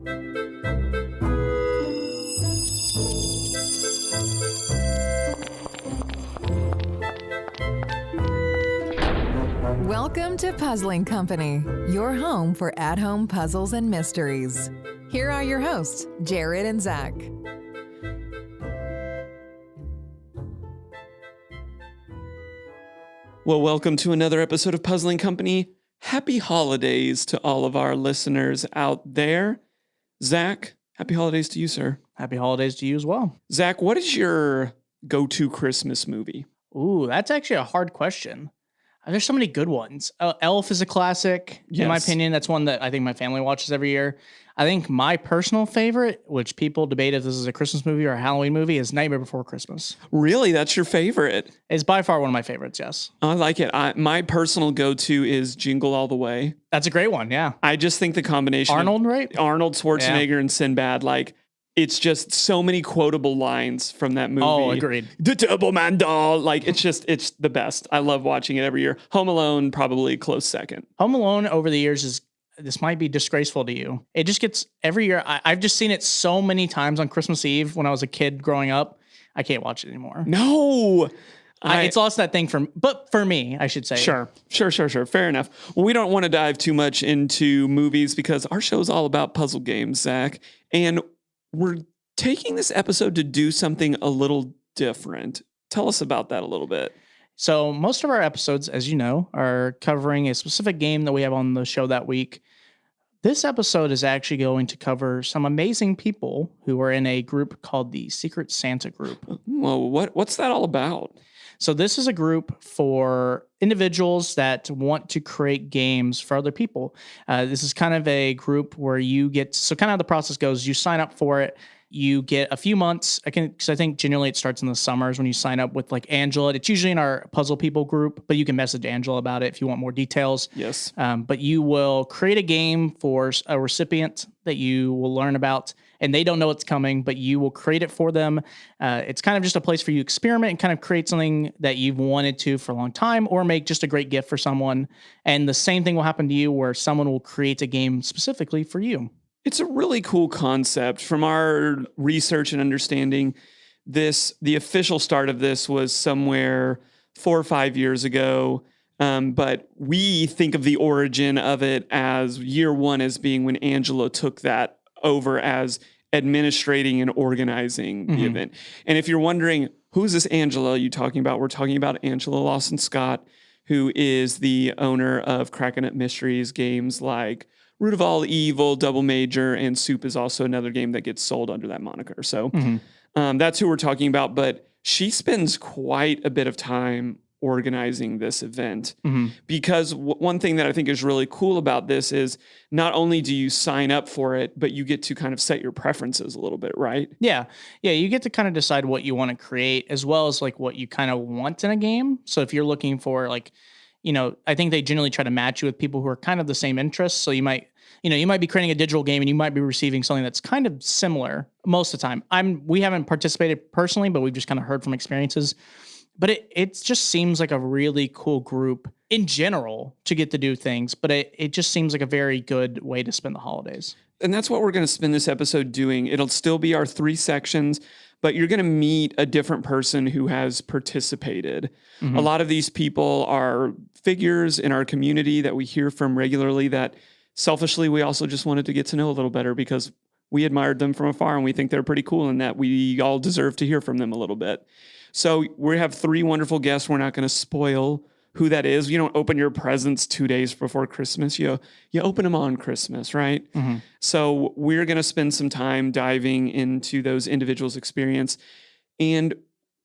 Welcome to Puzzling Company, your home for at-home puzzles and mysteries. Here are your hosts, Jared and Zach. Well, welcome to another episode of Puzzling Company. Happy holidays to all of our listeners out there. Zach, happy holidays to you, sir. Happy holidays to you as well. Zach, what is your go-to Christmas movie? Ooh, that's actually a hard question. There's so many good ones. Elf is a classic, in my opinion. That's one that I think my family watches every year. I think my personal favorite, which people debate if this is a Christmas movie or a Halloween movie, is Nightmare Before Christmas. Really? That's your favorite? It's by far one of my favorites, yes. I like it. My personal go-to is Jingle All the Way. That's a great one, yeah. I just think the combination Arnold, right? Arnold Schwarzenegger and Sinbad, it's just so many quotable lines from that movie. Oh, agreed. The Turbo Man doll. It's the best. I love watching it every year. Home Alone, probably close second. Home Alone over the years this might be disgraceful to you. It just gets every year. I've just seen it so many times on Christmas Eve when I was a kid growing up. I can't watch it anymore. No. It's lost that thing but for me, I should say. Sure. Fair enough. Well, we don't want to dive too much into movies because our show is all about puzzle games, Zach. And we're taking this episode to do something a little different. Tell us about that a little bit. So most of our episodes, as you know, are covering a specific game that we have on the show that week. This episode is actually going to cover some amazing people who are in a group called the Secret Santa Group. Well, what's that all about? So this is a group for individuals that want to create games for other people. This is kind of a group where so kind of how the process goes, you sign up for it. You get a few months. Because I think generally it starts in the summers when you sign up with like Angela. It's usually in our Puzzle People group, but you can message Angela about it if you want more details. Yes. But you will create a game for a recipient that you will learn about, and they don't know it's coming, but you will create it for them. It's kind of just a place for you to experiment and kind of create something that you've wanted to for a long time, or make just a great gift for someone. And the same thing will happen to you where someone will create a game specifically for you. It's a really cool concept. From our research and understanding, the official start of this was somewhere 4 or 5 years ago. But we think of the origin of it as year one as being when Angela took that over as administrating and organizing the event. And if you're wondering, who's this Angela you talking about? We're talking about Angela Lawson Scott, who is the owner of Crackin' Mysteries games like Root of All Evil, Double Major, and Soup is also another game that gets sold under that moniker. So that's who we're talking about. But she spends quite a bit of time organizing this event because one thing that I think is really cool about this is not only do you sign up for it, but you get to kind of set your preferences a little bit, right? Yeah. You get to kind of decide what you want to create as well as like what you kind of want in a game. So if you're looking for I think they generally try to match you with people who are kind of the same interests. So you might be creating a digital game and you might be receiving something that's kind of similar most of the time. We haven't participated personally, but we've just kind of heard from experiences. But it just seems like a really cool group in general to get to do things. But it just seems like a very good way to spend the holidays. And that's what we're going to spend this episode doing. It'll still be our 3 sections, but you're going to meet a different person who has participated. A lot of these people are figures in our community that we hear from regularly that selfishly we also just wanted to get to know a little better because we admired them from afar and we think they're pretty cool and that we all deserve to hear from them a little bit. So we have 3 wonderful guests. We're not going to spoil who that is. You don't open your presents 2 days before Christmas. You open them on Christmas, right? So we're going to spend some time diving into those individuals' experience. And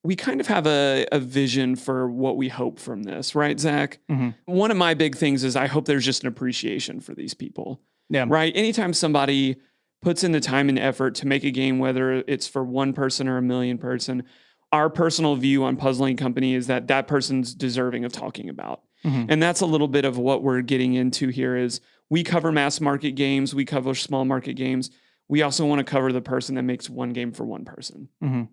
we kind of have a vision for what we hope from this, right, Zach? One of my big things is I hope there's just an appreciation for these people. Yeah. Right? Anytime somebody puts in the time and effort to make a game, whether it's for one person or a million person, our personal view on Puzzling Company is that person's deserving of talking about. And that's a little bit of what we're getting into here is we cover mass market games. We cover small market games. We also want to cover the person that makes one game for one person,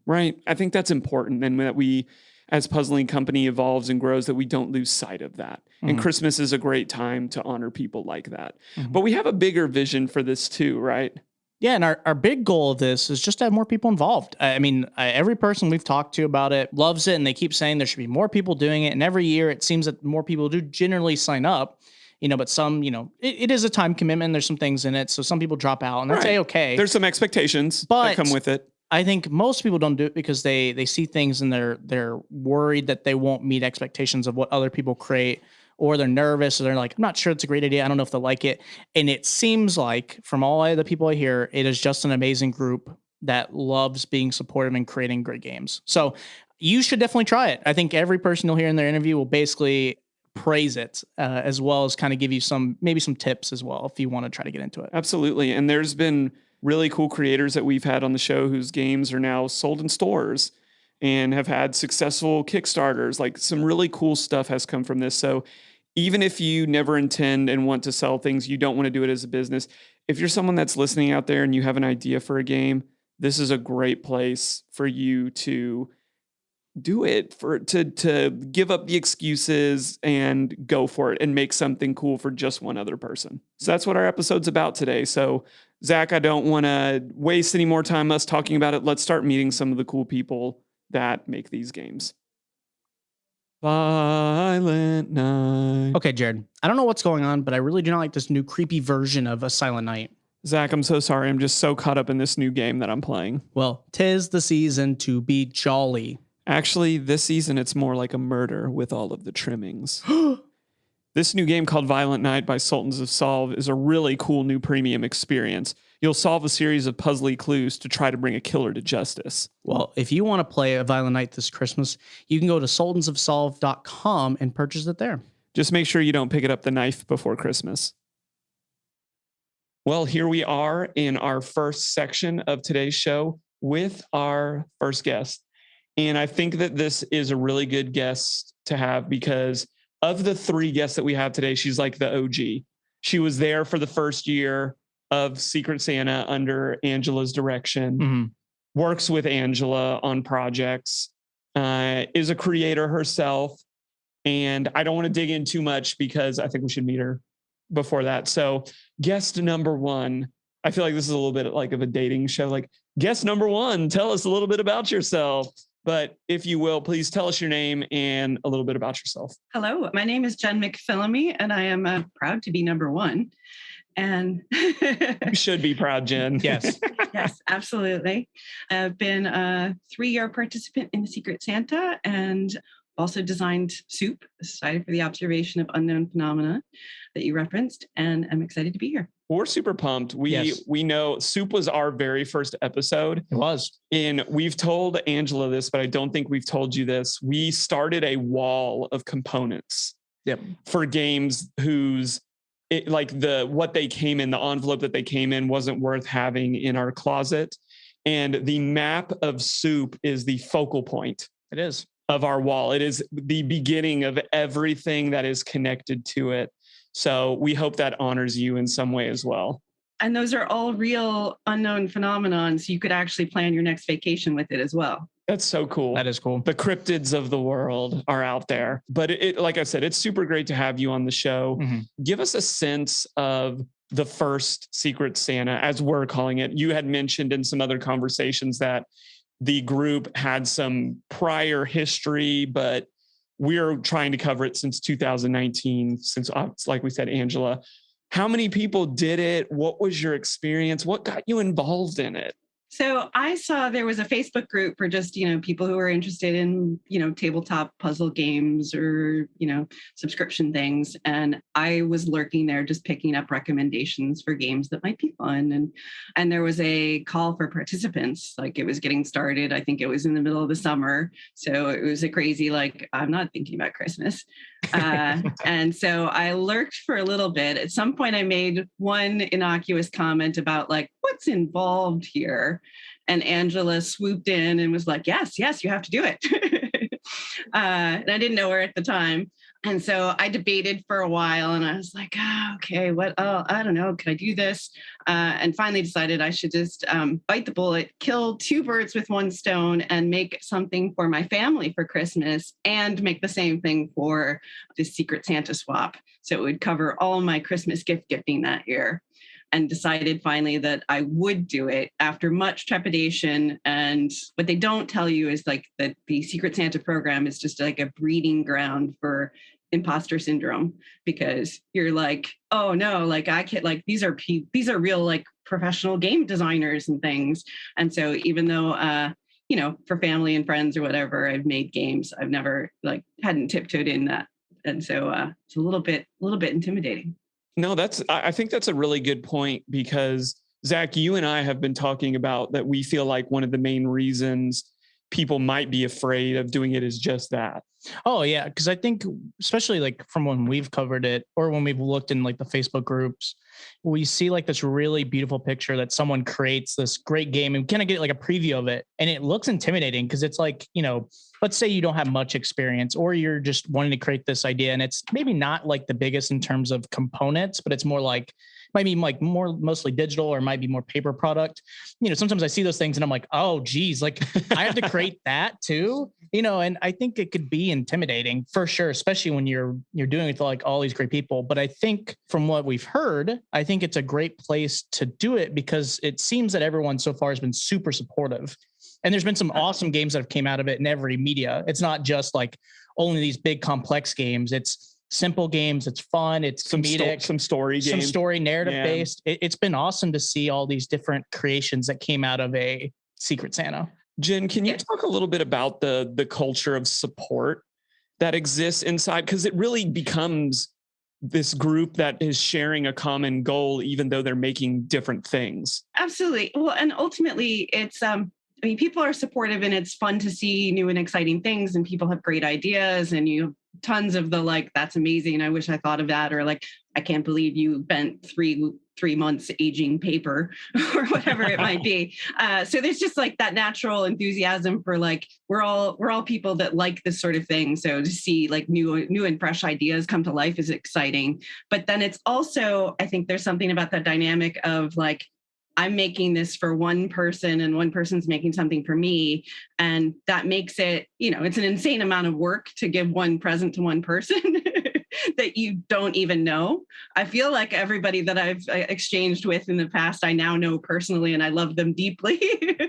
right? I think that's important. And that we, as Puzzling Company evolves and grows, that we don't lose sight of that. And Christmas is a great time to honor people like that. But we have a bigger vision for this too, right? Yeah, and our big goal of this is just to have more people involved. I mean, every person we've talked to about it loves it, and they keep saying there should be more people doing it. And every year it seems that more people do generally sign up, but some, it is a time commitment. There's some things in it. So some people drop out, and that's Right. A-okay. There's some expectations But that come with it. I think most people don't do it because they see things and they're worried that they won't meet expectations of what other people create, or they're nervous, or they're like, I'm not sure it's a great idea. I don't know if they'll like it. And it seems like from all the people I hear, it is just an amazing group that loves being supportive and creating great games. So you should definitely try it. I think every person you'll hear in their interview will basically praise it, as well as kind of give you maybe some tips as well if you want to try to get into it. Absolutely. And there's been really cool creators that we've had on the show whose games are now sold in stores and have had successful Kickstarters. Like, some really cool stuff has come from this. So even if you never intend and want to sell things, you don't want to do it as a business. If you're someone that's listening out there and you have an idea for a game, this is a great place for you to do it, to give up the excuses and go for it and make something cool for just one other person. So that's what our episode's about today. So Zach, I don't want to waste any more time us talking about it. Let's start meeting some of the cool people that make these games. Silent Night. Okay, Jared, I don't know what's going on, but I really do not like this new creepy version of A Silent Night. Zach, I'm so sorry. I'm just so caught up in this new game that I'm playing. Well, 'tis the season to be jolly. Actually, this season, it's more like a murder with all of the trimmings. This new game called Violent Night by Sultans of Solve is a really cool new premium experience. You'll solve a series of puzzly clues to try to bring a killer to justice. Well, if you want to play A Violent Night this Christmas, you can go to sultansofsolve.com and purchase it there. Just make sure you don't pick it up the knife before Christmas. Well, here we are in our first section of today's show with our first guest. And I think that this is a really good guest to have because of the three guests that we have today, she's like the OG. She was there for the first year of Secret Santa under Angela's direction, works with Angela on projects, is a creator herself. And I don't want to dig in too much because I think we should meet her before that. So guest number one, I feel like this is a little bit like of a dating show. Like, guest number one, tell us a little bit about yourself. But if you will, please tell us your name and a little bit about yourself. Hello, my name is Jen McPhillamy, and I am proud to be number one. And you should be proud, Jen. Yes. Yes, absolutely. I've been a 3-year participant in the Secret Santa and also designed Soup, the Society for the Observation of Unknown Phenomena that you referenced, and I'm excited to be here. We're super pumped. We know Soup was our very first episode. It was. And we've told Angela this, but I don't think we've told you this. We started a wall of components for games whose what they came in, the envelope that they came in wasn't worth having in our closet. And the map of Soup is the focal point. It is. Of our wall. It is the beginning of everything that is connected to it. So we hope that honors you in some way as well. And those are all real unknown phenomenons. So you could actually plan your next vacation with it as well. That's so cool. That is cool. The cryptids of the world are out there. But it like I said, it's super great to have you on the show. Give us a sense of the first Secret Santa, as we're calling it. You had mentioned in some other conversations that the group had some prior history, but we're trying to cover it since 2019, since, like we said, Angela. How many people did it? What was your experience? What got you involved in it? So I saw there was a Facebook group for just, people who are interested in, tabletop puzzle games or, subscription things. And I was lurking there just picking up recommendations for games that might be fun. And there was a call for participants, like it was getting started. I think it was in the middle of the summer. So it was a crazy, I'm not thinking about Christmas. And so I lurked for a little bit. At some point I made one innocuous comment about what's involved here. And Angela swooped in and was like, yes, you have to do it. And I didn't know her at the time. And so I debated for a while and I was like, okay, I don't know. Can I do this? And finally decided I should just bite the bullet, kill 2 birds with 1 stone and make something for my family for Christmas and make the same thing for the Secret Santa swap. So it would cover all my Christmas gift gifting that year. and decided finally that I would do it after much trepidation. And what they don't tell you is like that the Secret Santa program is just like a breeding ground for imposter syndrome, because you're like, oh no, like I can't, like these are real like professional game designers and things. And so even though for family and friends or whatever, I've made games, I've never like hadn't tiptoed in that. And so it's a little bit intimidating. No, I think that's a really good point, because Zach, you and I have been talking about that. We feel like one of the main reasons people might be afraid of doing it is just that. Oh yeah. Cause I think especially like from when we've covered it or when we've looked in like the Facebook groups, we see like this really beautiful picture that someone creates this great game and kind of get like a preview of it. And it looks intimidating because it's like, let's say you don't have much experience or you're just wanting to create this idea. And it's maybe not like the biggest in terms of components, but it's more like, might be like mostly digital or might be more paper product. Sometimes I see those things and I'm like, oh geez, like I have to create that too, and I think it could be intimidating for sure, especially when you're doing it with like all these great people. But I think from what we've heard, I think it's a great place to do it because it seems that everyone so far has been super supportive. And there's been some awesome games that have came out of it in every media. It's not just like only these big complex games. It's simple games. It's fun. It's comedic, some story games, some story narrative based. It's been awesome to see all these different creations that came out of a Secret Santa. Jen, can you talk a little bit about the culture of support that exists inside? Because it really becomes this group that is sharing a common goal, even though they're making different things. Absolutely. Well, and ultimately it's, people are supportive and it's fun to see new and exciting things and people have great ideas and you have tons of the like, that's amazing. I wish I thought of that. Or like, I can't believe you spent three months aging paper or whatever it might be. So there's just like that natural enthusiasm for like, we're all people that like this sort of thing. So to see like new and fresh ideas come to life is exciting. But then it's also, I think there's something about that dynamic of like, I'm making this for one person and one person's making something for me. And that makes it, it's an insane amount of work to give one present to one person that you don't even know. I feel like everybody that I've exchanged with in the past, I now know personally and I love them deeply,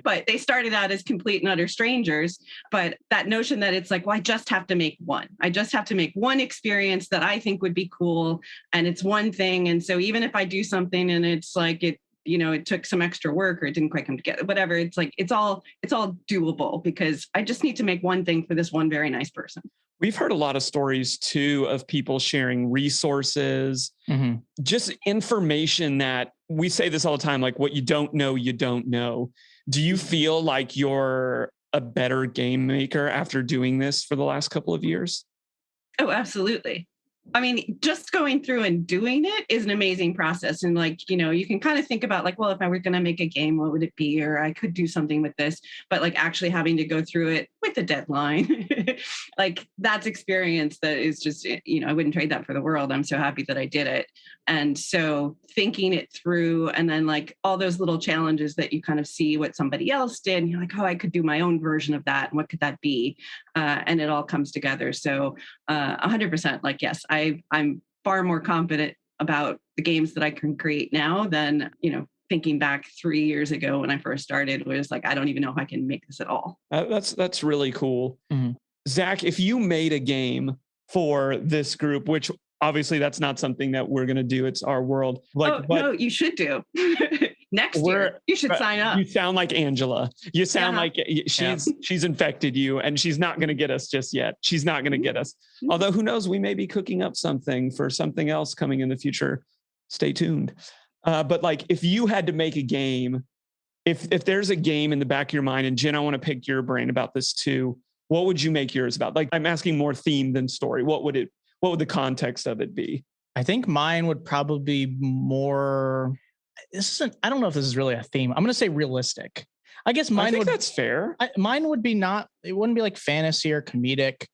but they started out as complete and utter strangers. But that notion that it's like, well, I just have to make one. I just have to make one experience that I think would be cool. And it's one thing. And so even if I do something and it's like, it took some extra work or it didn't quite come together, whatever. It's like, it's all doable because I just need to make one thing for this one very nice person. We've heard a lot of stories too of people sharing resources, just information that we say this all the time, like what you don't know, you don't know. Do you feel like you're a better game maker after doing this for the last couple of years? Oh, absolutely. I mean, just going through and doing it is an amazing process. And like, you can kind of think about like, well, if I were going to make a game, what would it be? Or I could do something with this, but like actually having to go through it with a deadline, like that's experience that is just, I wouldn't trade that for the world. I'm so happy that I did it. And so thinking it through and then like all those little challenges that you kind of see what somebody else did and you're like, oh, I could do my own version of that. And what could that be? And it all comes together. So 100%, like, yes, I'm far more confident about the games that I can create now than, thinking back 3 years ago when I first started was like, I don't even know if I can make this at all. That's really cool. Mm-hmm. Zach, if you made a game for this group, which obviously that's not something that we're going to do. It's our world. No, you should do. Next year, you should sign up. You sound like Angela. You sound like she's infected you and she's not going to get us just yet. She's not going to get us. Although who knows, we may be cooking up something for something else coming in the future. Stay tuned. But like if you had to make a game, if there's a game in the back of your mind, and Jen, I want to pick your brain about this too. What would you make yours about? Like I'm asking more theme than story. What would the context of it be? I think mine would probably be more, I don't know if this is really a theme. I'm going to say realistic. I guess mine would, that's fair. Mine would be it wouldn't be like fantasy or comedic.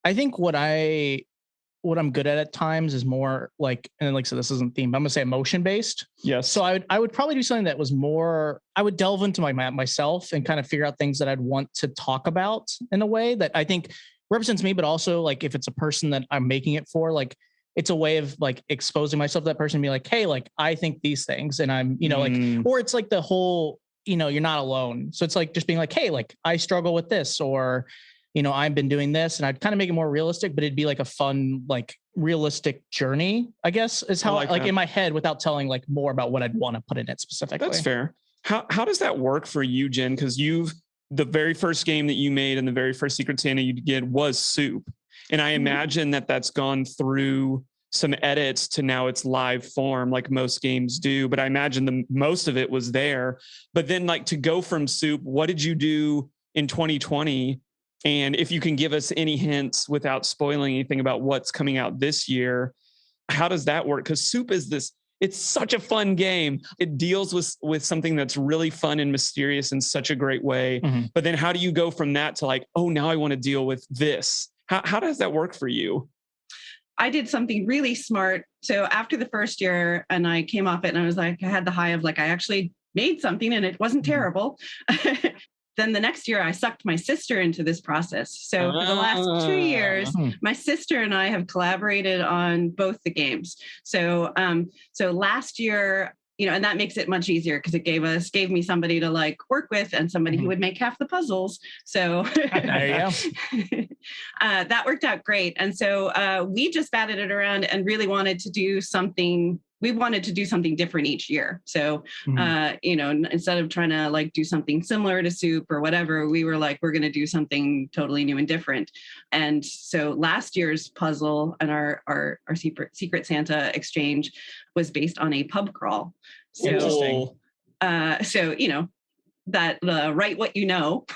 I think what I'm good at times is more like, and like, so this isn't theme, but I'm going to say emotion based. Yes. So I would probably do something that was more, I would delve into myself and kind of figure out things that I'd want to talk about in a way that I think represents me, but also like if it's a person that I'm making it for, like it's a way of like exposing myself to that person and be like, hey, like I think these things and I'm, like, or it's like the whole, you're not alone. So it's like just being like, hey, like I struggle with this, or, I've been doing this, and I'd kind of make it more realistic, but it'd be like a fun, like realistic journey, I guess, is how like in my head, without telling like more about what I'd want to put in it specifically. That's fair. How does that work for you, Jen? Because the very first game that you made and the very first Secret Santa you did was Soup. And I imagine that that's gone through some edits to now it's live form like most games do. But I imagine most of it was there. But then like to go from Soup, what did you do in 2020? And if you can give us any hints without spoiling anything about what's coming out this year, how does that work? Because Soup is it's such a fun game. It deals with something that's really fun and mysterious in such a great way. Mm-hmm. But then how do you go from that to like, oh, now I want to deal with this? How does that work for you? I did something really smart. So after the first year and I came off it and I was like, I had the high of like, I actually made something and it wasn't terrible. Then the next year I sucked my sister into this process. So for the last 2 years, my sister and I have collaborated on both the games. So last year, and that makes it much easier because it gave me somebody to like work with and somebody who would make half the puzzles. So there you go. That worked out great. And so we just batted it around and really wanted to do something. We wanted to do something different each year. So, instead of trying to like do something similar to Soup or whatever, we were like, we're going to do something totally new and different. And so last year's puzzle and our Secret Santa exchange was based on a pub crawl. So, interesting. That write what you know.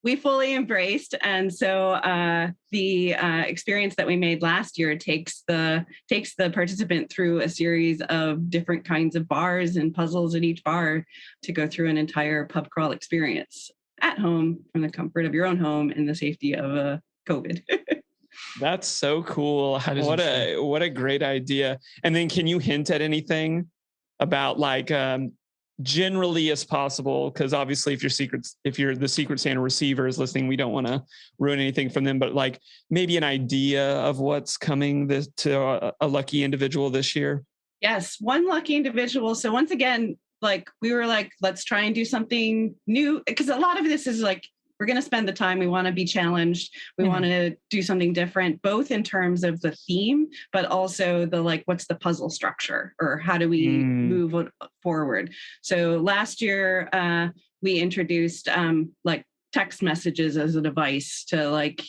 We fully embraced. And so the experience that we made last year takes the participant through a series of different kinds of bars and puzzles at each bar to go through an entire pub crawl experience at home from the comfort of your own home in the safety of COVID. That's so cool. What a great idea. And then can you hint at anything about like generally as possible, because obviously if you're the Secret Santa receiver is listening, we don't want to ruin anything from them, but like maybe an idea of what's coming to a lucky individual this year? Yes, one lucky individual. So once again, like we were like, let's try and do something new, because a lot of this is like, we're going to spend the time. We want to be challenged. We want to do something different, both in terms of the theme, but also the like, what's the puzzle structure or how do we move forward? So last year, we introduced like text messages as a device to like,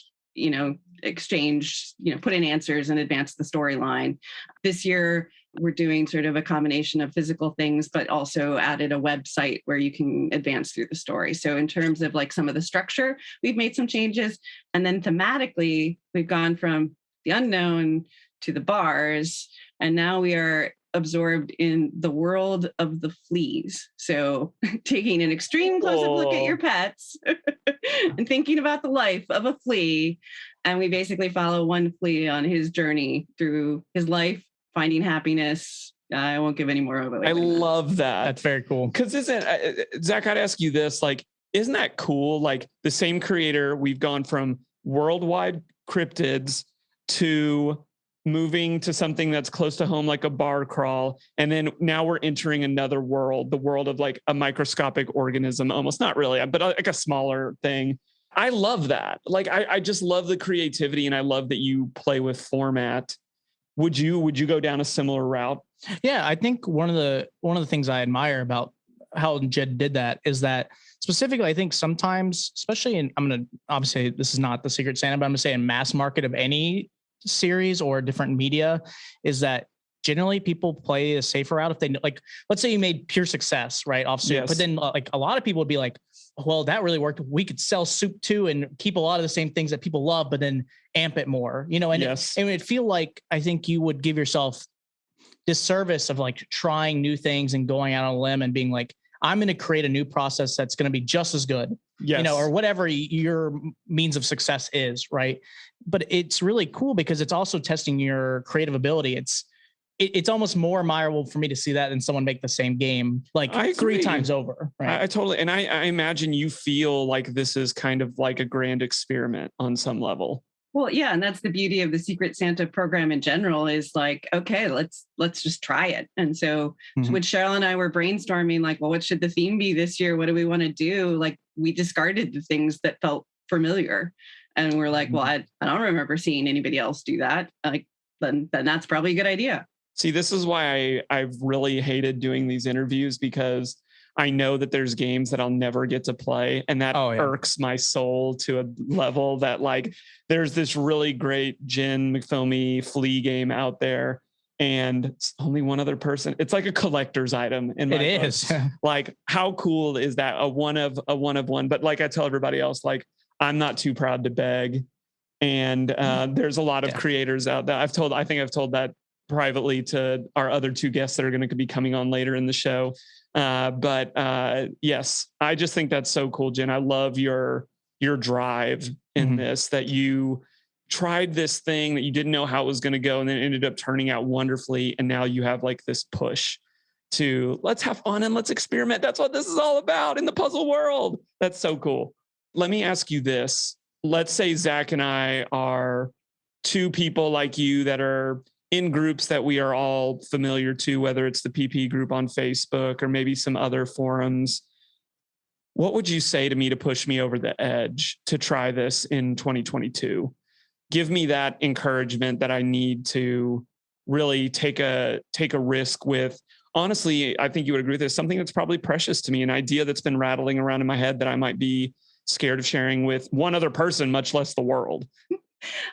exchange, put in answers and advance the storyline. This year, we're doing sort of a combination of physical things, but also added a website where you can advance through the story. So in terms of like some of the structure, we've made some changes. And then thematically, we've gone from the unknown to the bars. And now we are absorbed in the world of the fleas. So taking an extreme close-up look at your pets and thinking about the life of a flea. And we basically follow one flea on his journey through his life, finding happiness. I won't give any more away. I love that. That's very cool. Because Zach, I'd ask you this, like, isn't that cool? Like the same creator, we've gone from worldwide cryptids to moving to something that's close to home, like a bar crawl. And then now we're entering another world, the world of like a microscopic organism, almost not really, but like a smaller thing. I love that. Like, I just love the creativity and I love that you play with format. Would you go down a similar route? Yeah, I think one of the things I admire about how Jed did that is that specifically, I think sometimes, especially in, I'm going to obviously this is not the Secret Santa, but I'm going to say in mass market of any series or different media, is that generally people play a safer route if they like. Let's say you made pure success right off Soup, but then like a lot of people would be like, well, that really worked. We could sell Soup too and keep a lot of the same things that people love, but then amp it more, and it would feel like I think you would give yourself disservice of like trying new things and going out on a limb and being like, I'm going to create a new process that's going to be just as good, or whatever your means of success is, right? But it's really cool because it's also testing your creative ability. It's almost more admirable for me to see that than someone make the same game like 3 times over. Right? I totally, and I imagine you feel like this is kind of like a grand experiment on some level. Well, yeah, and that's the beauty of the Secret Santa program in general is like, okay, let's just try it. And so when Cheryl and I were brainstorming, like, well, what should the theme be this year? What do we want to do? Like, we discarded the things that felt familiar, and we're like, well, I don't remember seeing anybody else do that. Like, then that's probably a good idea. See, this is why I've really hated doing these interviews, because I know that there's games that I'll never get to play, and that irks my soul to a level that, like, there's this really great Jen McFilmy Flea game out there, and it's only one other person. It's like a collector's item in my book. It is. Like, how cool is that? A one of one. But like I tell everybody else, like, I'm not too proud to beg. And there's a lot of creators out there. I think I've told that privately to our other two guests that are going to be coming on later in the show. But yes, I just think that's so cool, Jen. I love your drive in this, that you tried this thing that you didn't know how it was going to go, and then it ended up turning out wonderfully. And now you have like this push to let's have fun and let's experiment. That's what this is all about in the puzzle world. That's so cool. Let me ask you this. Let's say Zach and I are two people like you that are in groups that we are all familiar to, whether it's the PP group on Facebook or maybe some other forums. What would you say to me to push me over the edge to try this in 2022? Give me that encouragement that I need to really take a risk with. Honestly, I think you would agree with this, something that's probably precious to me, an idea that's been rattling around in my head that I might be scared of sharing with one other person, much less the world.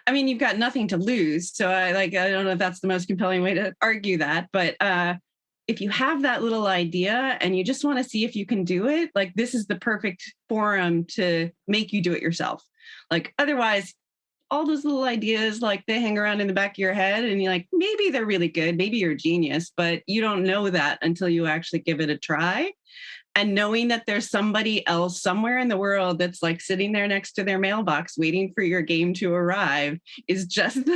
I mean, you've got nothing to lose. So I don't know if that's the most compelling way to argue that, but if you have that little idea and you just want to see if you can do it, like, this is the perfect forum to make you do it yourself. Like, otherwise, all those little ideas, like, they hang around in the back of your head and you're like, maybe they're really good. Maybe you're a genius, but you don't know that until you actually give it a try. And knowing that there's somebody else somewhere in the world that's like sitting there next to their mailbox waiting for your game to arrive is just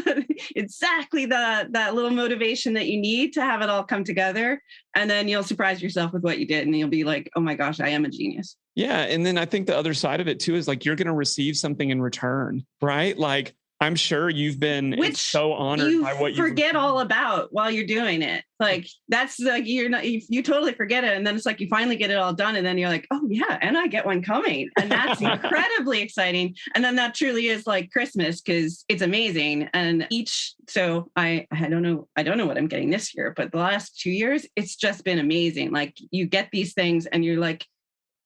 exactly that little motivation that you need to have it all come together. And then you'll surprise yourself with what you did, and you'll be like, oh my gosh, I am a genius. Yeah. And then I think the other side of it too is like, you're going to receive something in return, right? Like, I'm sure you've been so honored by what you forget all about while you're doing it. Like, that's like, you totally forget it. And then it's like, you finally get it all done. And then you're like, oh yeah, and I get one coming. And that's incredibly exciting. And then that truly is like Christmas, because it's amazing. And so I don't know what I'm getting this year, but the last 2 years, it's just been amazing. Like, you get these things and you're like,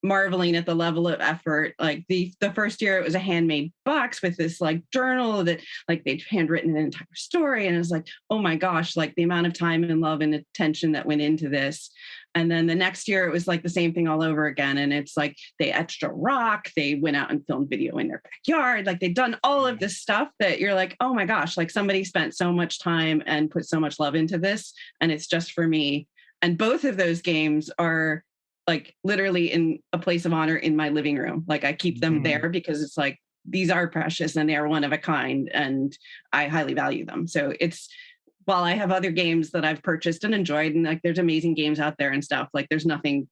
marveling at the level of effort. Like the first year, it was a handmade box with this like journal that like they'd handwritten an entire story. And it was like, oh my gosh, like the amount of time and love and attention that went into this. And then the next year, it was like the same thing all over again. And it's like they etched a rock, they went out and filmed video in their backyard. Like, they've done all of this stuff that you're like, oh my gosh, like somebody spent so much time and put so much love into this. And it's just for me. And both of those games are like literally in a place of honor in my living room. Like, I keep them there because it's like, these are precious and they are one of a kind, and I highly value them. So while I have other games that I've purchased and enjoyed, and like there's amazing games out there and stuff, like there's nothing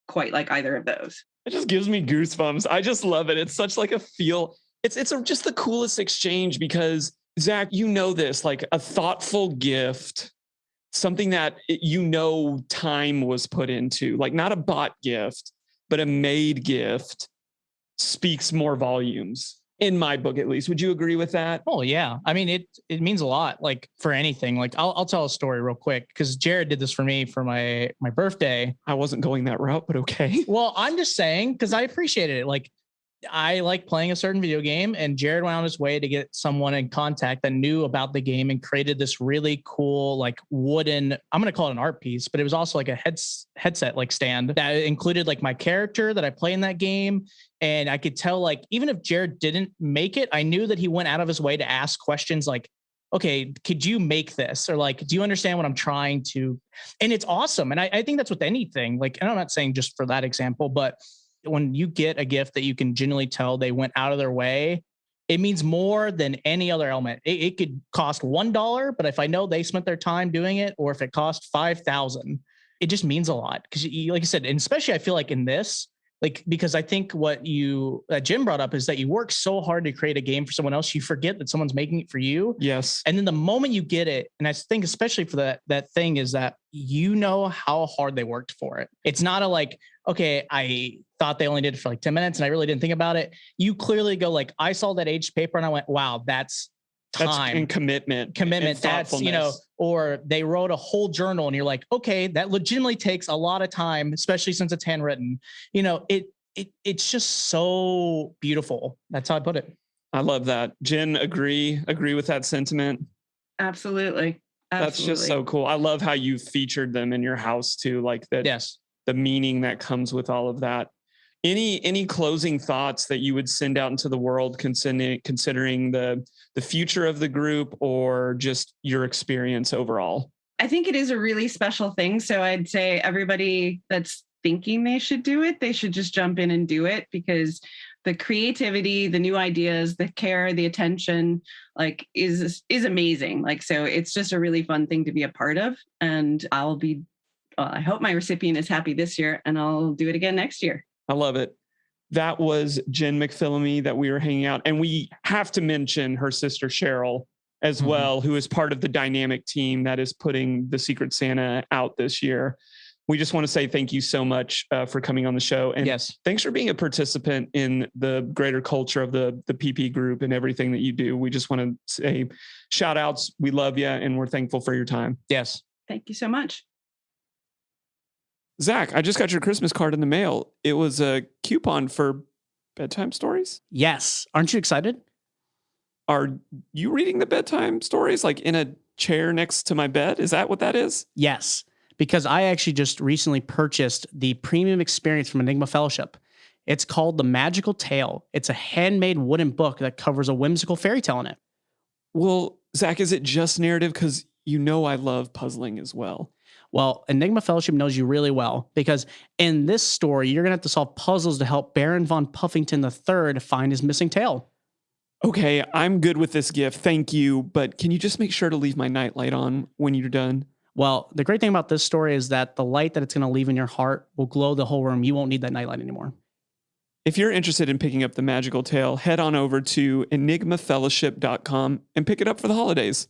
quite like either of those. It just gives me goosebumps. I just love it. It's such like a feel. It's just the coolest exchange, because Zach, you know this, like a thoughtful gift, something that time was put into, like not a bought gift, but a made gift, speaks more volumes in my book, at least. Would you agree with that? Oh yeah. I mean, it means a lot, like for anything. Like I'll tell a story real quick, because Jared did this for me for my birthday. I wasn't going that route, but okay. Well, I'm just saying, because I appreciated it. Like, I like playing a certain video game, and Jared went on his way to get someone in contact that knew about the game and created this really cool, like wooden, I'm going to call it an art piece, but it was also like a headset, like stand that included like my character that I play in that game. And I could tell, like, even if Jared didn't make it, I knew that he went out of his way to ask questions like, okay, could you make this? Or like, do you understand what I'm trying to? And it's awesome. And I think that's with anything, like, and I'm not saying just for that example, but when you get a gift that you can genuinely tell they went out of their way, it means more than any other element. It could cost $1, but if I know they spent their time doing it, or if it cost $5,000, it just means a lot. Because like I said, and especially I feel like in this, Like, because I think what Jim brought up is that you work so hard to create a game for someone else, you forget that someone's making it for you. Yes. And then the moment you get it, and I think especially for that thing is that you know how hard they worked for it. It's not a like, okay, I thought they only did it for like 10 minutes and I really didn't think about it. You clearly go like, I saw that aged paper and I went, wow, that's time and commitment. That's, or they wrote a whole journal and you're like, okay, that legitimately takes a lot of time, especially since it's handwritten. It's just so beautiful. That's how I put it. I love that. Jen, agree with that sentiment. Absolutely. That's just so cool. I love how you featured them in your house too. Like that. Yes. The meaning that comes with all of that. Any closing thoughts that you would send out into the world considering the future of the group or just your experience overall? I think it is a really special thing. So I'd say everybody that's thinking they should do it, they should just jump in and do it, because the creativity, the new ideas, the care, the attention, like is amazing. Like, so it's just a really fun thing to be a part of. And I hope my recipient is happy this year, and I'll do it again next year. I love it. That was Jen McPhillamy that we were hanging out. And we have to mention her sister, Cheryl, as well, who is part of the dynamic team that is putting the Secret Santa out this year. We just want to say thank you so much for coming on the show. And thanks for being a participant in the greater culture of the PP group and everything that you do. We just want to say shout outs. We love you and we're thankful for your time. Yes. Thank you so much. Zach, I just got your Christmas card in the mail. It was a coupon for bedtime stories. Yes. Aren't you excited? Are you reading the bedtime stories like in a chair next to my bed? Is that what that is? Yes, because I actually just recently purchased the premium experience from Enigma Fellowship. It's called The Magical Tale. It's a handmade wooden book that covers a whimsical fairy tale in it. Well, Zach, is it just narrative? Because I love puzzling as well. Well, Enigma Fellowship knows you really well, because in this story, you're going to have to solve puzzles to help Baron von Puffington III find his missing tail. Okay, I'm good with this gift. Thank you. But can you just make sure to leave my nightlight on when you're done? Well, the great thing about this story is that the light that it's going to leave in your heart will glow the whole room. You won't need that nightlight anymore. If you're interested in picking up The Magical Tale, head on over to enigmafellowship.com and pick it up for the holidays.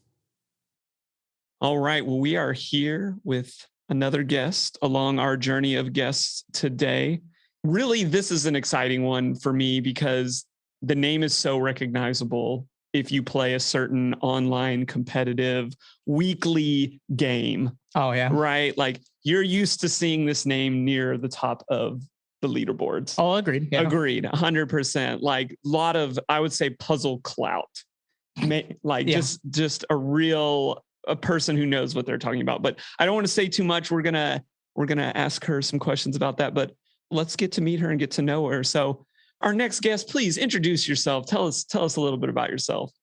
All right. Well, we are here with another guest along our journey of guests today. Really, this is an exciting one for me because the name is so recognizable if you play a certain online competitive weekly game. Oh, yeah. Right? Like you're used to seeing this name near the top of the leaderboards. Oh, agreed. Yeah. Agreed. 100%. Like a lot of, I would say, puzzle clout. Like just a person who knows what they're talking about. But I don't want to say too much. We're gonna ask her some questions about that, but let's get to meet her and get to know her. So our next guest, please introduce yourself. Tell us a little bit about yourself.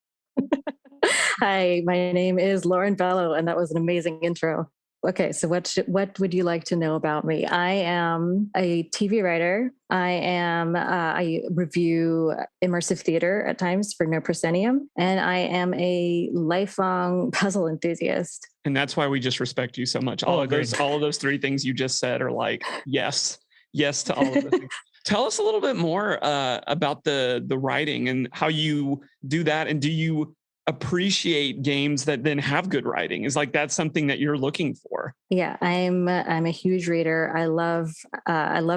Hi, my name is Lauren Bello, and that was an amazing intro. Okay, so what would you like to know about me? I am a TV writer. I review immersive theater at times for No Proscenium, and I am a lifelong puzzle enthusiast. And that's why we just respect you so much. All of those three things you just said are like yes to all of the things. Tell us a little bit more about the writing and how you do that, and do you appreciate games that then have good writing? Is like that's something that you're looking for? Yeah, I'm a huge reader. I love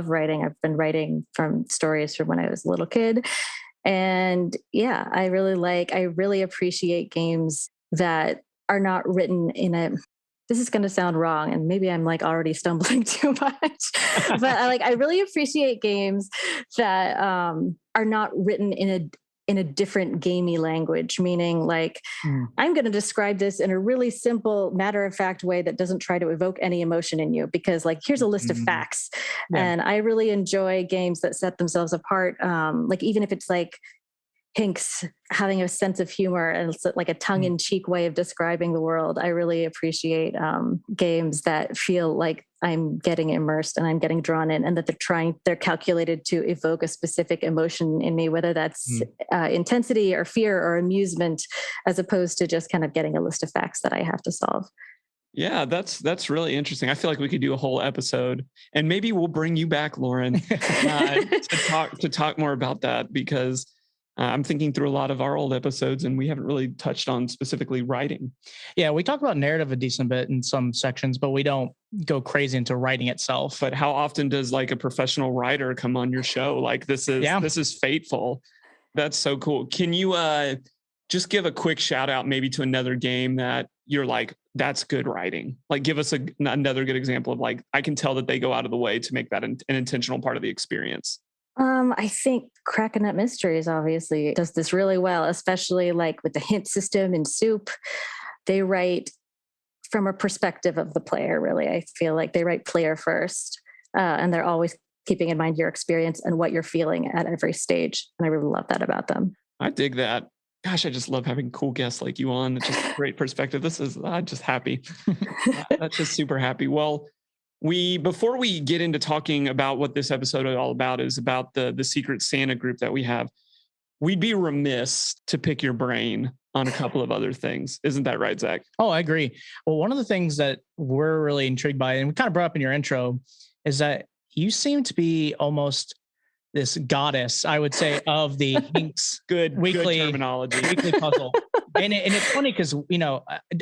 writing. I've been writing from stories from when I was a little kid, and yeah, I really appreciate games that are not written in a. This is going to sound wrong, and maybe I'm like already stumbling too much, but I really appreciate games that are not written in a different gamey language, meaning I'm going to describe this in a really simple, matter-of-fact way that doesn't try to evoke any emotion in you, because here's a list of facts. Yeah. And I really enjoy games that set themselves apart. Even if it's Hinks having a sense of humor and it's like a tongue-in-cheek way of describing the world. I really appreciate games that feel like I'm getting immersed and I'm getting drawn in, and that they're calculated to evoke a specific emotion in me, whether that's intensity or fear or amusement, as opposed to just kind of getting a list of facts that I have to solve. Yeah, that's really interesting. I feel like we could do a whole episode, and maybe we'll bring you back, Lauren, to talk more about that, because I'm thinking through a lot of our old episodes, and we haven't really touched on specifically writing. Yeah, we talk about narrative a decent bit in some sections, but we don't go crazy into writing itself. But how often does like a professional writer come on your show? Like this is fateful. That's so cool. Can you just give a quick shout out maybe to another game that you're like, that's good writing? Like give us another good example of like, I can tell that they go out of the way to make that an intentional part of the experience. I think Cracking Up Mysteries obviously does this really well, especially like with the hint system in Soup. They write from a perspective of the player, really. I feel like they write player first, and they're always keeping in mind your experience and what you're feeling at every stage. And I really love that about them. I dig that. Gosh, I just love having cool guests like you on. It's just a great perspective. I'm just happy. That's just super happy. Well, before we get into talking about what this episode is all about, is about the Secret Santa group that we have, we'd be remiss to pick your brain on a couple of other things. Isn't that right, Zach? Oh, I agree. Well, one of the things that we're really intrigued by, and we kind of brought up in your intro, is that you seem to be almost this goddess, I would say, of the Hinks good terminology. Weekly puzzle. And it's funny because,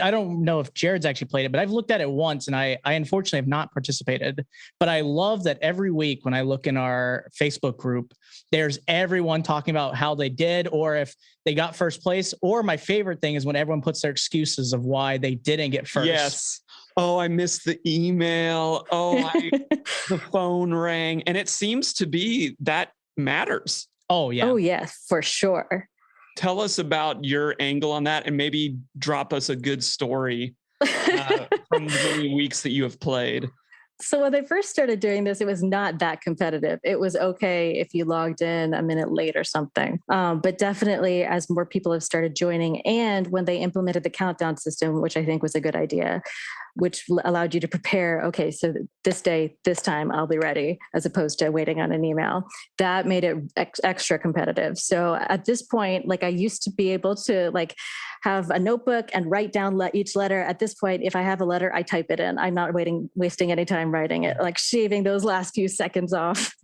I don't know if Jared's actually played it, but I've looked at it once, and I unfortunately have not participated. But I love that every week when I look in our Facebook group, there's everyone talking about how they did, or if they got first place. Or my favorite thing is when everyone puts their excuses of why they didn't get first. Yes. Oh, I missed the email. Oh, the phone rang. And it seems to be that matters. Oh, yeah. Oh, yes, for sure. Tell us about your angle on that, and maybe drop us a good story from the many weeks that you have played. So when they first started doing this, it was not that competitive. It was okay if you logged in a minute late or something. But definitely as more people have started joining, and when they implemented the countdown system, which I think was a good idea, which allowed you to prepare, okay, so this day, this time, I'll be ready, as opposed to waiting on an email. That made it extra competitive. So at this point, like I used to be able to like have a notebook and write down each letter. At this point, if I have a letter, I type it in. I'm not wasting any time writing it, like shaving those last few seconds off.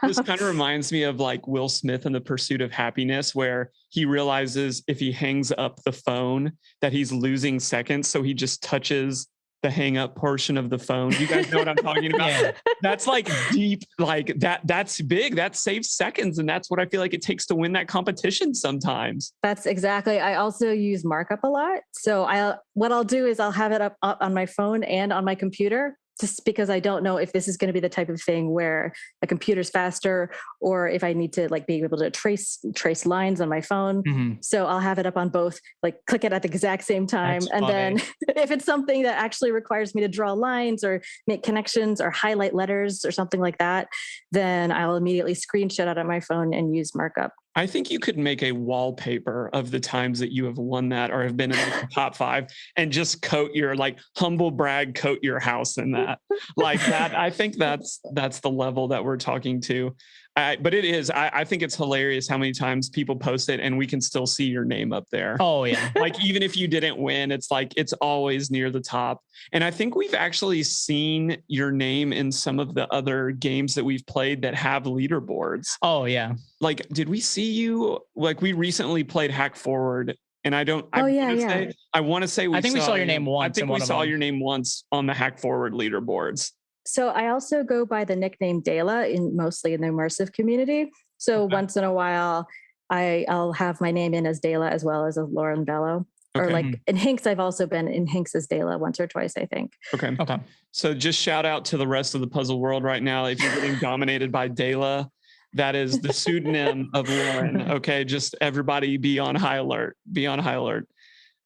This kind of reminds me of like Will Smith in The Pursuit of Happiness, where he realizes if he hangs up the phone that he's losing seconds. So he just touches the hang up portion of the phone. You guys know what I'm talking about? Yeah. That's like deep, like that's big. That saves seconds. And that's what I feel like it takes to win that competition sometimes. That's exactly. I also use markup a lot. So what I'll do is I'll have it up on my phone and on my computer, just because I don't know if this is going to be the type of thing where a computer's faster, or if I need to like be able to trace lines on my phone. Mm-hmm. So I'll have it up on both, like click it at the exact same time. That's and funny. Then if it's something that actually requires me to draw lines or make connections or highlight letters or something like that, then I'll immediately screenshot out on my phone and use markup. I think you could make a wallpaper of the times that you have won that or have been in the top 5, and just coat your like humble brag, coat your house in that. Like that. I think that's the level that we're talking to. But it is, I think it's hilarious how many times people post it and we can still see your name up there. Oh yeah. Like even if you didn't win, it's like, it's always near the top. And I think we've actually seen your name in some of the other games that we've played that have leaderboards. Oh yeah. Like, did we see you? Like we recently played Hack Forward, and I want to say we saw your name once. I think we saw your name once on the Hack Forward leaderboards. So I also go by the nickname Dela mostly in the immersive community. So once in a while, I'll have my name in as Dela as well as Lauren Bello. Okay. Or like in Hinks, I've also been in Hinks as Dela once or twice, I think. Okay. So just shout out to the rest of the puzzle world right now. If you're getting dominated by Dela, that is the pseudonym of Lauren. Okay. Just everybody be on high alert. Be on high alert.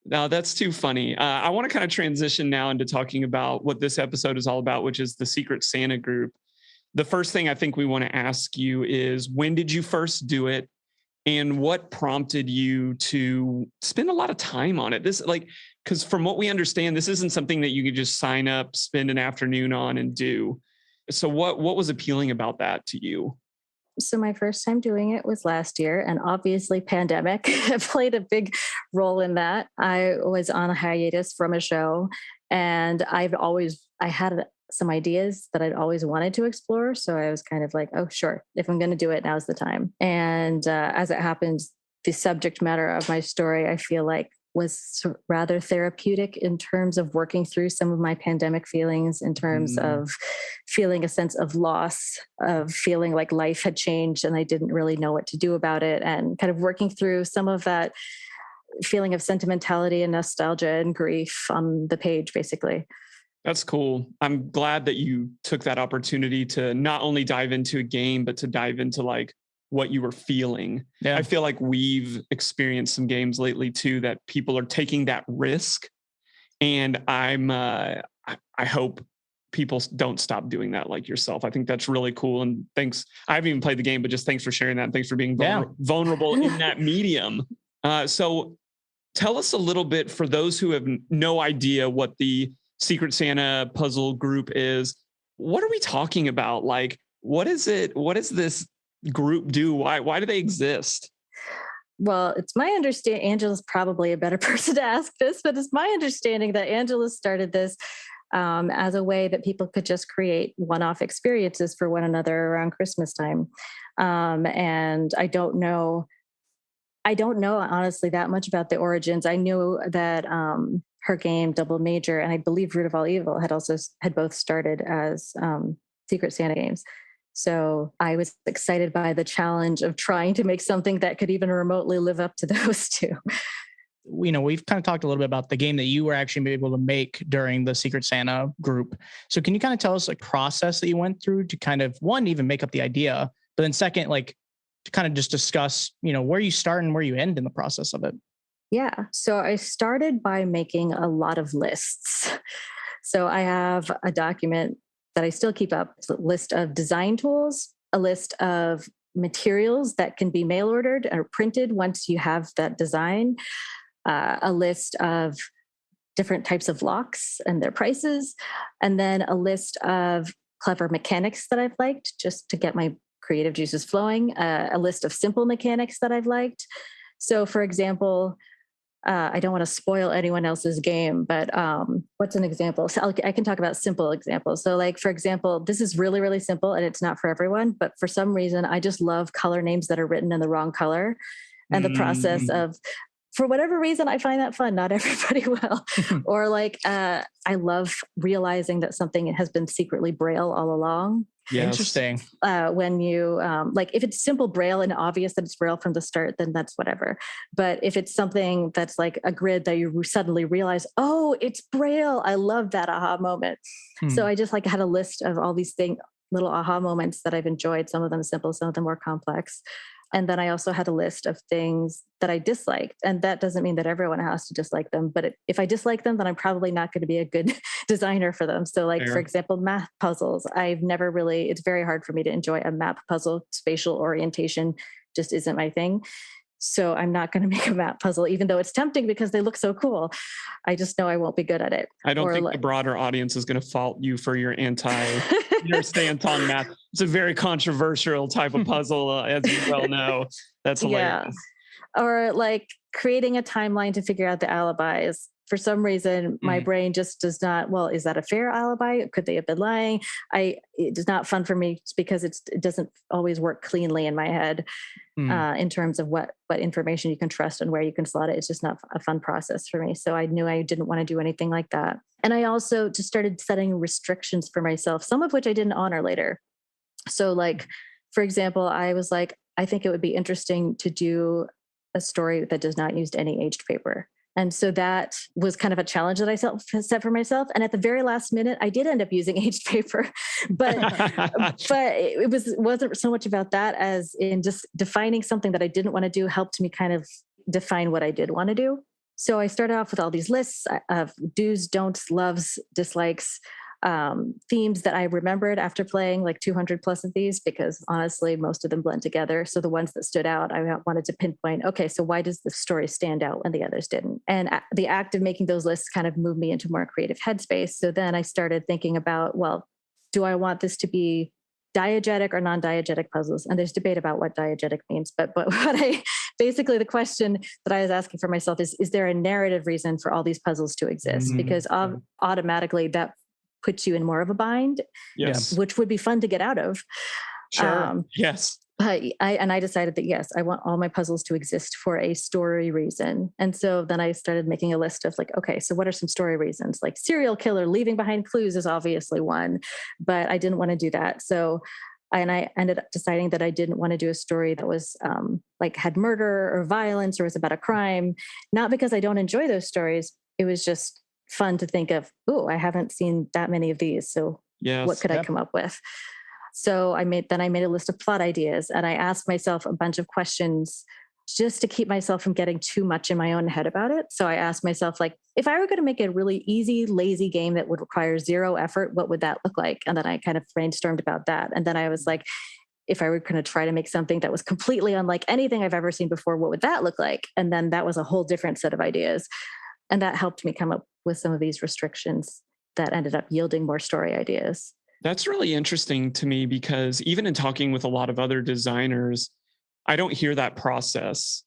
Now that's too funny. I want to kind of transition now into talking about what this episode is all about, which is the Secret Santa group. The first thing I think we want to ask you is, when did you first do it? And what prompted you to spend a lot of time on it? Because from what we understand, this isn't something that you could just sign up, spend an afternoon on and do. So what was appealing about that to you? So my first time doing it was last year, and obviously pandemic played a big role in that. I was on a hiatus from a show, And I had some ideas that I'd always wanted to explore. So I was kind of like, oh, sure, if I'm going to do it, now's the time. And as it happens, the subject matter of my story, I feel like, was rather therapeutic in terms of working through some of my pandemic feelings, in terms of feeling a sense of loss, of feeling like life had changed and I didn't really know what to do about it, and kind of working through some of that feeling of sentimentality and nostalgia and grief on the page, basically. That's cool. I'm glad that you took that opportunity to not only dive into a game, but to dive into like what you were feeling. Yeah. I feel like we've experienced some games lately too that people are taking that risk, and I hope people don't stop doing that like yourself. I think that's really cool. And thanks. I haven't even played the game, but just thanks for sharing that. And thanks for being vulnerable in that medium. So tell us a little bit, for those who have no idea what the Secret Santa puzzle group is, what are we talking about? Like, what is it? What does this group do? Why do they exist? Well, it's my understanding, Angela's probably a better person to ask this, but it's my understanding that Angela started this as a way that people could just create one-off experiences for one another around Christmas time. And I don't know honestly that much about the origins. I knew that her game Double Major and I believe Root of All Evil had both started as Secret Santa games. So I was excited by the challenge of trying to make something that could even remotely live up to those two. We've kind of talked a little bit about the game that you were actually able to make during the Secret Santa group. So can you kind of tell us a process that you went through to kind of, one, even make up the idea, but then second, like to kind of just discuss, where you start and where you end in the process of it? Yeah. So I started by making a lot of lists. So I have a document that I still keep up. It's a list of design tools, a list of materials that can be mail ordered or printed once you have that design, a list of different types of locks and their prices, and then a list of clever mechanics that I've liked just to get my creative juices flowing, a list of simple mechanics that I've liked. So, for example, I don't want to spoil anyone else's game, but what's an example? So I can talk about simple examples. So like, for example, this is really, really simple and it's not for everyone, but for some reason, I just love color names that are written in the wrong color. And the process of, for whatever reason, I find that fun. Not everybody will. Or like, I love realizing that something has been secretly Braille all along. Yes. Interesting. When you like, if it's simple Braille and obvious that it's Braille from the start, then that's whatever. But if it's something that's like a grid that you suddenly realize, oh, it's Braille, I love that aha moment. So I just like had a list of all these little aha moments that I've enjoyed. Some of them simple, some of them more complex. And then I also had a list of things that I disliked. And that doesn't mean that everyone has to dislike them. But if I dislike them, then I'm probably not going to be a good designer for them. So like, for example, math puzzles, it's very hard for me to enjoy a map puzzle. Spatial orientation just isn't my thing. So I'm not going to make a map puzzle, even though it's tempting because they look so cool. I just know I won't be good at it. I don't think the broader audience is going to fault you for your stance on math. It's a very controversial type of puzzle, as you well know. That's hilarious. Yeah. Or like creating a timeline to figure out the alibis. For some reason, my brain just does not, well, is that a fair alibi? Could they have been lying? It is not fun for me because it doesn't always work cleanly in my head in terms of what information you can trust and where you can slot it. It's just not a fun process for me. So I knew I didn't want to do anything like that. And I also just started setting restrictions for myself, some of which I didn't honor later. So like, for example, I was like, I think it would be interesting to do a story that does not use any aged paper. And so that was kind of a challenge that I set for myself. And at the very last minute, I did end up using aged paper, but it wasn't so much about that as in just defining something that I didn't want to do helped me kind of define what I did want to do. So I started off with all these lists of do's, don'ts, loves, dislikes, themes that I remembered after playing like 200 plus of these, because honestly, most of them blend together. So the ones that stood out, I wanted to pinpoint, okay, so why does the story stand out when the others didn't? And the act of making those lists kind of moved me into more creative headspace. So then I started thinking about, well, do I want this to be diegetic or non-diegetic puzzles? And there's debate about what diegetic means, but what I basically the question that I was asking for myself is there a narrative reason for all these puzzles to exist? Because automatically that puts you in more of a bind, Yes. which would be fun to get out of. Sure. Yes. But I decided that, yes, I want all my puzzles to exist for a story reason. And so then I started making a list of like, okay, so what are some story reasons? Like serial killer leaving behind clues is obviously one, but I didn't want to do that. So, and I ended up deciding that I didn't want to do a story that was like had murder or violence or was about a crime, not because I don't enjoy those stories. It was just fun to think of, oh, I haven't seen that many of these. So what could I come up with? So I made a list of plot ideas and I asked myself a bunch of questions just to keep myself from getting too much in my own head about it. So I asked myself, like, if I were going to make a really easy, lazy game that would require zero effort, what would that look like? And then I kind of brainstormed about that. And then I was like, if I were going to try to make something that was completely unlike anything I've ever seen before, what would that look like? And then that was a whole different set of ideas. And that helped me come up with some of these restrictions that ended up yielding more story ideas. That's really interesting to me because even in talking with a lot of other designers, I don't hear that process.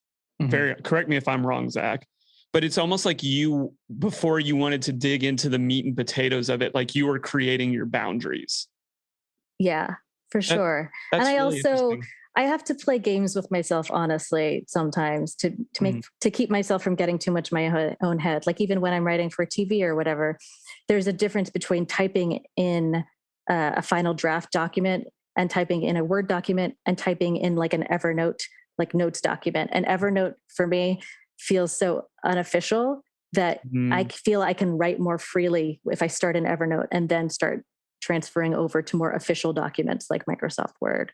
Correct me if I'm wrong, Zach, but it's almost like you, before you wanted to dig into the meat and potatoes of it, like you were creating your boundaries. Yeah, for sure. And I really also, I have to play games with myself, honestly, sometimes to keep myself from getting too much in my own head. Like even when I'm writing for TV or whatever, there's a difference between typing in a final draft document and typing in a Word document and typing in like an Evernote, like notes document. And Evernote for me feels so unofficial that I feel I can write more freely if I start in Evernote and then start transferring over to more official documents like Microsoft Word.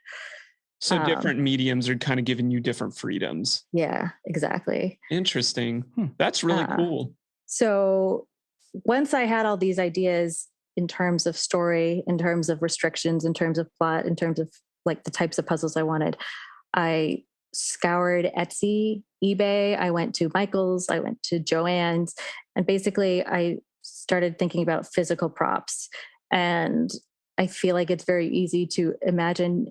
So different mediums are kind of giving you different freedoms. Yeah, exactly. Interesting. That's really cool. So once I had all these ideas in terms of story, in terms of restrictions, in terms of plot, in terms of like the types of puzzles I wanted, I scoured Etsy, eBay. I went to Michael's, I went to Joann's, and basically I started thinking about physical props. And I feel like it's very easy to imagine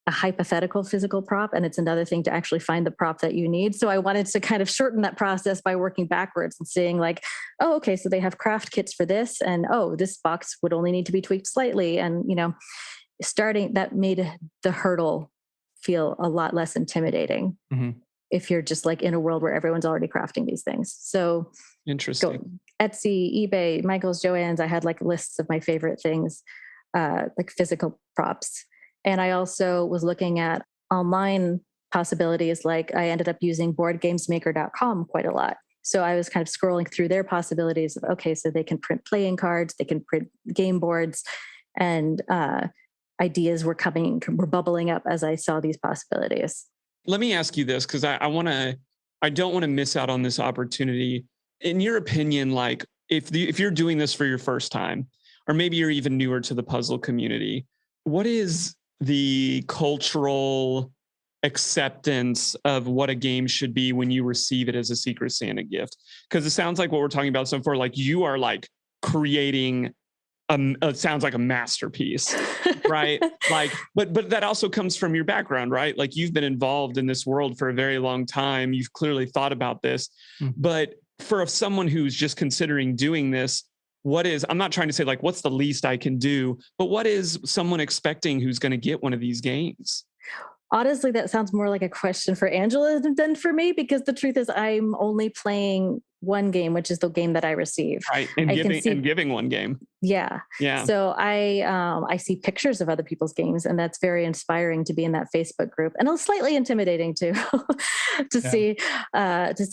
a hypothetical physical prop, and it's another thing to actually find the prop that you need. So I wanted to kind of shorten that process by working backwards and seeing like, oh, okay, so they have craft kits for this, and oh, this box would only need to be tweaked slightly. And, you know, starting that made the hurdle feel a lot less intimidating if you're just like in a world where everyone's already crafting these things. So interesting. Etsy, eBay, Michael's, Joann's, I had like lists of my favorite things, like physical props. And I also was looking at online possibilities. Like I ended up using boardgamesmaker.com quite a lot. So I was kind of scrolling through their possibilities of, okay, so they can print playing cards, they can print game boards, and ideas were bubbling up as I saw these possibilities. Let me ask you this, because I don't want to miss out on this opportunity. In your opinion, like if you're doing this for your first time, or maybe you're even newer to the puzzle community, what is the cultural acceptance of what a game should be when you receive it as a Secret Santa gift? Because it sounds like what we're talking about so far, like you are like creating it sounds like a masterpiece, right? Like, but that also comes from your background, right? Like you've been involved in this world for a very long time. You've clearly thought about this, but for someone who's just considering doing this, I'm not trying to say like, what's the least I can do, but what is someone expecting who's going to get one of these games? Honestly, that sounds more like a question for Angela than for me, because the truth is I'm only playing one game, which is the game that I receive. Right. And giving one game. Yeah. Yeah. So I see pictures of other people's games, and that's very inspiring to be in that Facebook group, and it's slightly intimidating too to see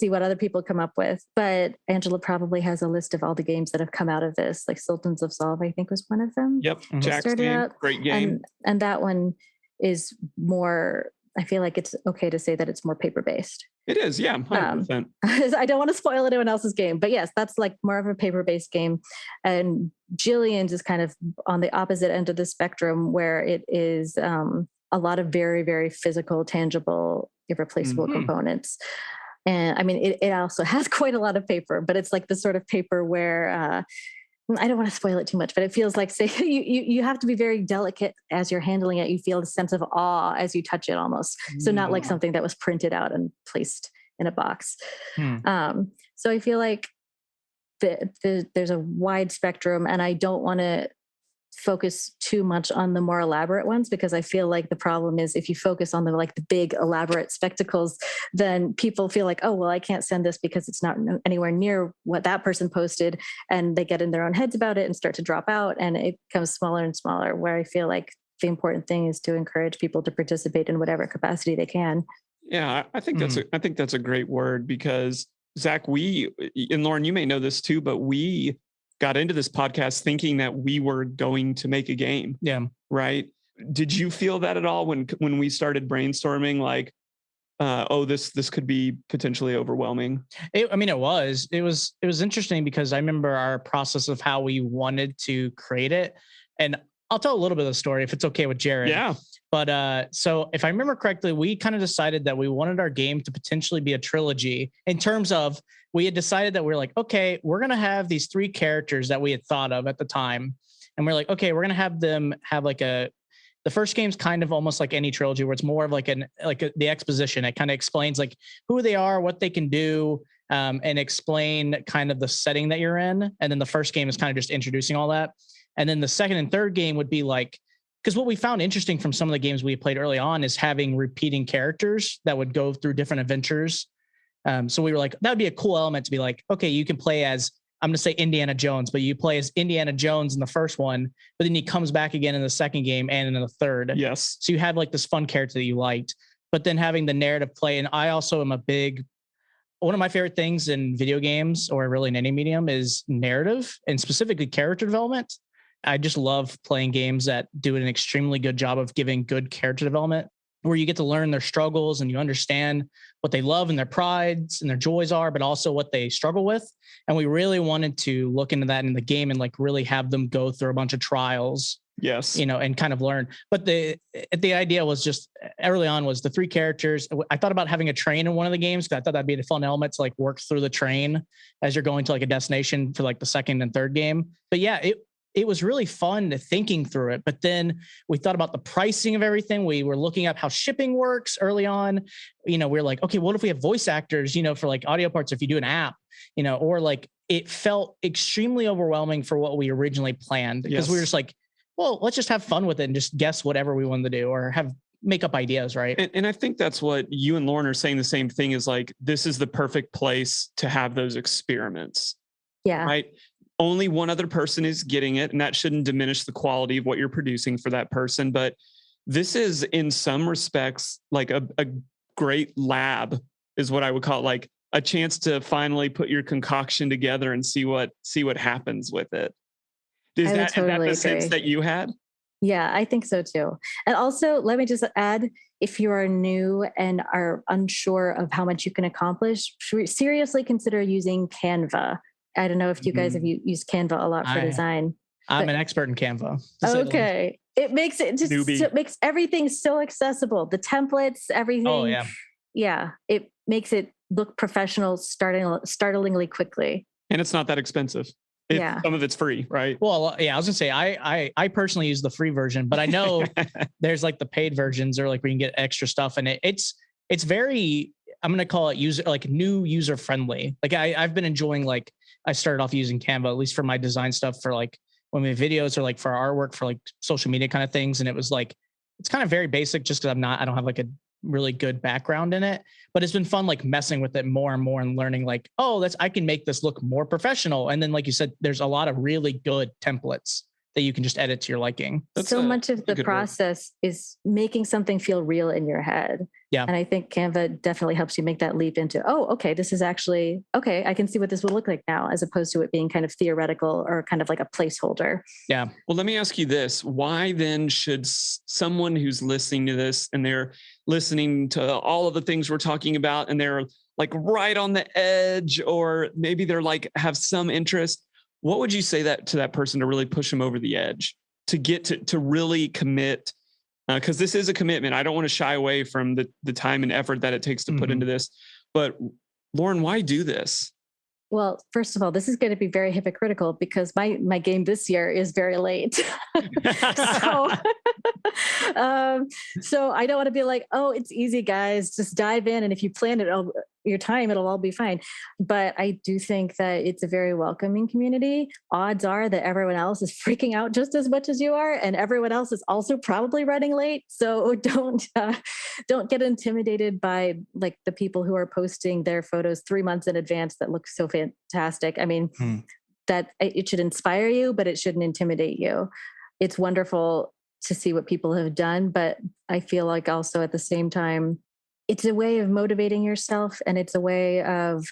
what other people come up with. But Angela probably has a list of all the games that have come out of this, like Sultans of Solve, I think was one of them. Yep. Jack's game, great game. And that one is more, I feel like it's okay to say that it's more paper based. It is, yeah, 100%. I don't want to spoil anyone else's game, but yes, that's like more of a paper based game. And Jillian's is kind of on the opposite end of the spectrum, where it is a lot of very, very physical, tangible, irreplaceable components. And I mean, it also has quite a lot of paper, but it's like the sort of paper where I don't want to spoil it too much, but it feels like, say, you have to be very delicate as you're handling it. You feel a sense of awe as you touch it almost. So not like something that was printed out and placed in a box. So I feel like there's a wide spectrum, and I don't want to focus too much on the more elaborate ones, because I feel like the problem is if you focus on the big elaborate spectacles, then people feel like, oh, well, I can't send this because it's not anywhere near what that person posted, and they get in their own heads about it and start to drop out, and it becomes smaller and smaller, where I feel like the important thing is to encourage people to participate in whatever capacity they can. Yeah, I think that's a great word, because Zach, and Lauren, you may know this too, but we got into this podcast thinking that we were going to make a game. Yeah. Right. Did you feel that at all when we started brainstorming, like, this could be potentially overwhelming? It was interesting, because I remember our process of how we wanted to create it. And I'll tell a little bit of the story if it's okay with Jared. Yeah. But so if I remember correctly, we kind of decided that we wanted our game to potentially be a trilogy, in terms of, we had decided that we're like, okay, we're going to have these 3 characters that we had thought of at the time. And we're like, okay, we're going to have them have the first game's kind of almost like any trilogy, where it's more of the exposition. It kind of explains like who they are, what they can do, and explain kind of the setting that you're in. And then the first game is kind of just introducing all that. And then the second and third game would be like, because what we found interesting from some of the games we played early on is having repeating characters that would go through different adventures. So we were like, that would be a cool element to be like, okay, you can play as, I'm going to say Indiana Jones, but you play as Indiana Jones in the first one, but then he comes back again in the second game and in the third. Yes. So you had like this fun character that you liked, but then having the narrative play. And I also am one of my favorite things in video games, or really in any medium, is narrative, and specifically character development. I just love playing games that do an extremely good job of giving good character development, where you get to learn their struggles and you understand what they love and their prides and their joys are, but also what they struggle with. And we really wanted to look into that in the game and like really have them go through a bunch of trials. Yes. And kind of learn. But the idea was just early on was the 3 characters. I thought about having a train in one of the games, because I thought that'd be a fun element to like work through the train as you're going to like a destination for like the second and third game. But yeah, it was really fun thinking through it. But then we thought about the pricing of everything. We were looking at how shipping works early on. We're like, okay, what if we have voice actors, for like audio parts, if you do an app, or like, it felt extremely overwhelming for what we originally planned, because we were just like, well, let's just have fun with it and just guess whatever we wanted to do, or make up ideas. Right. And I think that's what you and Lauren are saying. The same thing is like, this is the perfect place to have those experiments. Yeah. Right. Only one other person is getting it, and that shouldn't diminish the quality of what you're producing for that person. But this is, in some respects, like a great lab, is what I would call it, like a chance to finally put your concoction together and see what happens with it. Is that the sense that you had? Yeah, I think so too. And also, let me just add, if you are new and are unsure of how much you can accomplish, seriously consider using Canva. I don't know if you guys have used Canva a lot for design. I'm an expert in Canva. Okay. It makes everything so accessible. The templates, everything. Oh, yeah. Yeah. It makes it look professional startlingly quickly. And it's not that expensive. Some of it's free, right? Well, yeah, I was gonna say I personally use the free version, but I know there's like the paid versions, or like where you can get extra stuff, and it's very, I'm gonna call it new user friendly. Like I've been enjoying, like, I started off using Canva, at least for my design stuff, for like when we have videos, or like for our artwork, for like social media kind of things. And it was like, it's kind of very basic, just because I don't have like a really good background in it, but it's been fun, like messing with it more and more and learning like, I can make this look more professional. And then, like you said, there's a lot of really good templates that you can just edit to your liking. So much of the process is making something feel real in your head. Yeah. And I think Canva definitely helps you make that leap into, okay, this is actually, okay, I can see what this will look like now, as opposed to it being kind of theoretical or kind of like a placeholder. Yeah. Well, let me ask you this. Why then should someone who's listening to this, and they're listening to all of the things we're talking about, and they're like right on the edge, or maybe they're like have some interest, what would you say to that person to really push them over the edge, to get to really commit? Because this is a commitment. I don't want to shy away from the time and effort that it takes to put into this. But Lauren, why do this? Well, first of all, this is going to be very hypocritical because my game this year is very late. so, so I don't want to be like, oh, it's easy, guys. Just dive in, and if you plan it, your time, it'll all be fine. But I do think that it's a very welcoming community. Odds are that everyone else is freaking out just as much as you are, and everyone else is also probably running late. So don't get intimidated by like the people who are posting their photos 3 months in advance that look so fantastic. I mean, that it should inspire you, but it shouldn't intimidate you. It's wonderful to see what people have done, but I feel like also at the same time, it's a way of motivating yourself, and it's a way of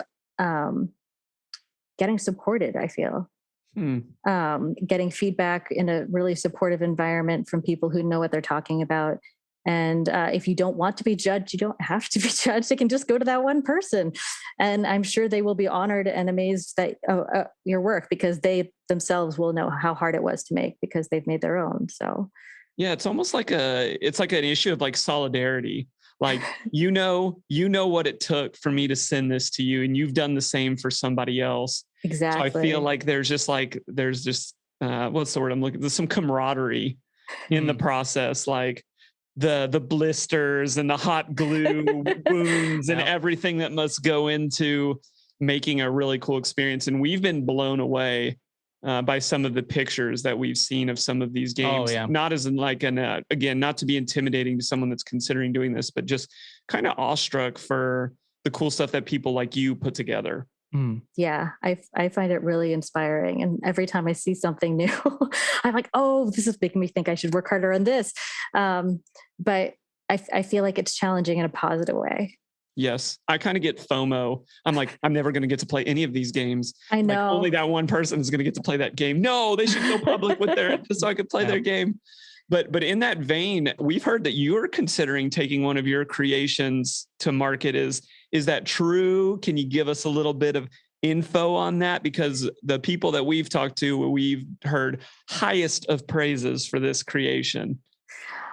getting supported. I feel getting feedback in a really supportive environment from people who know what they're talking about. And if you don't want to be judged, you don't have to be judged. You can just go to that one person, and I'm sure they will be honored and amazed that your work, because they themselves will know how hard it was to make because they've made their own. So yeah, it's almost like it's like an issue of like solidarity. Like, you know what it took for me to send this to you, and you've done the same for somebody else. Exactly. So I feel like there's just what's the word I'm looking? There's some camaraderie in the process, like the blisters and the hot glue wounds and everything that must go into making a really cool experience. And we've been blown away by some of the pictures that we've seen of some of these games. Not as in like again, not to be intimidating to someone that's considering doing this, but just kind of awestruck for the cool stuff that people like you put together. Yeah, I find it really inspiring. And every time I see something new, I'm like, oh, this is making me think I should work harder on this. But I feel like it's challenging in a positive way. Yes, I kind of get FOMO. I'm like, I'm never going to get to play any of these games. I know. Like, only that one person is going to get to play that game. No, they should go public with their just so I could play their game. But in that vein, we've heard that you are considering taking one of your creations to market. Is that true? Can you give us a little bit of info on that? Because the people that we've talked to, we've heard highest of praises for this creation.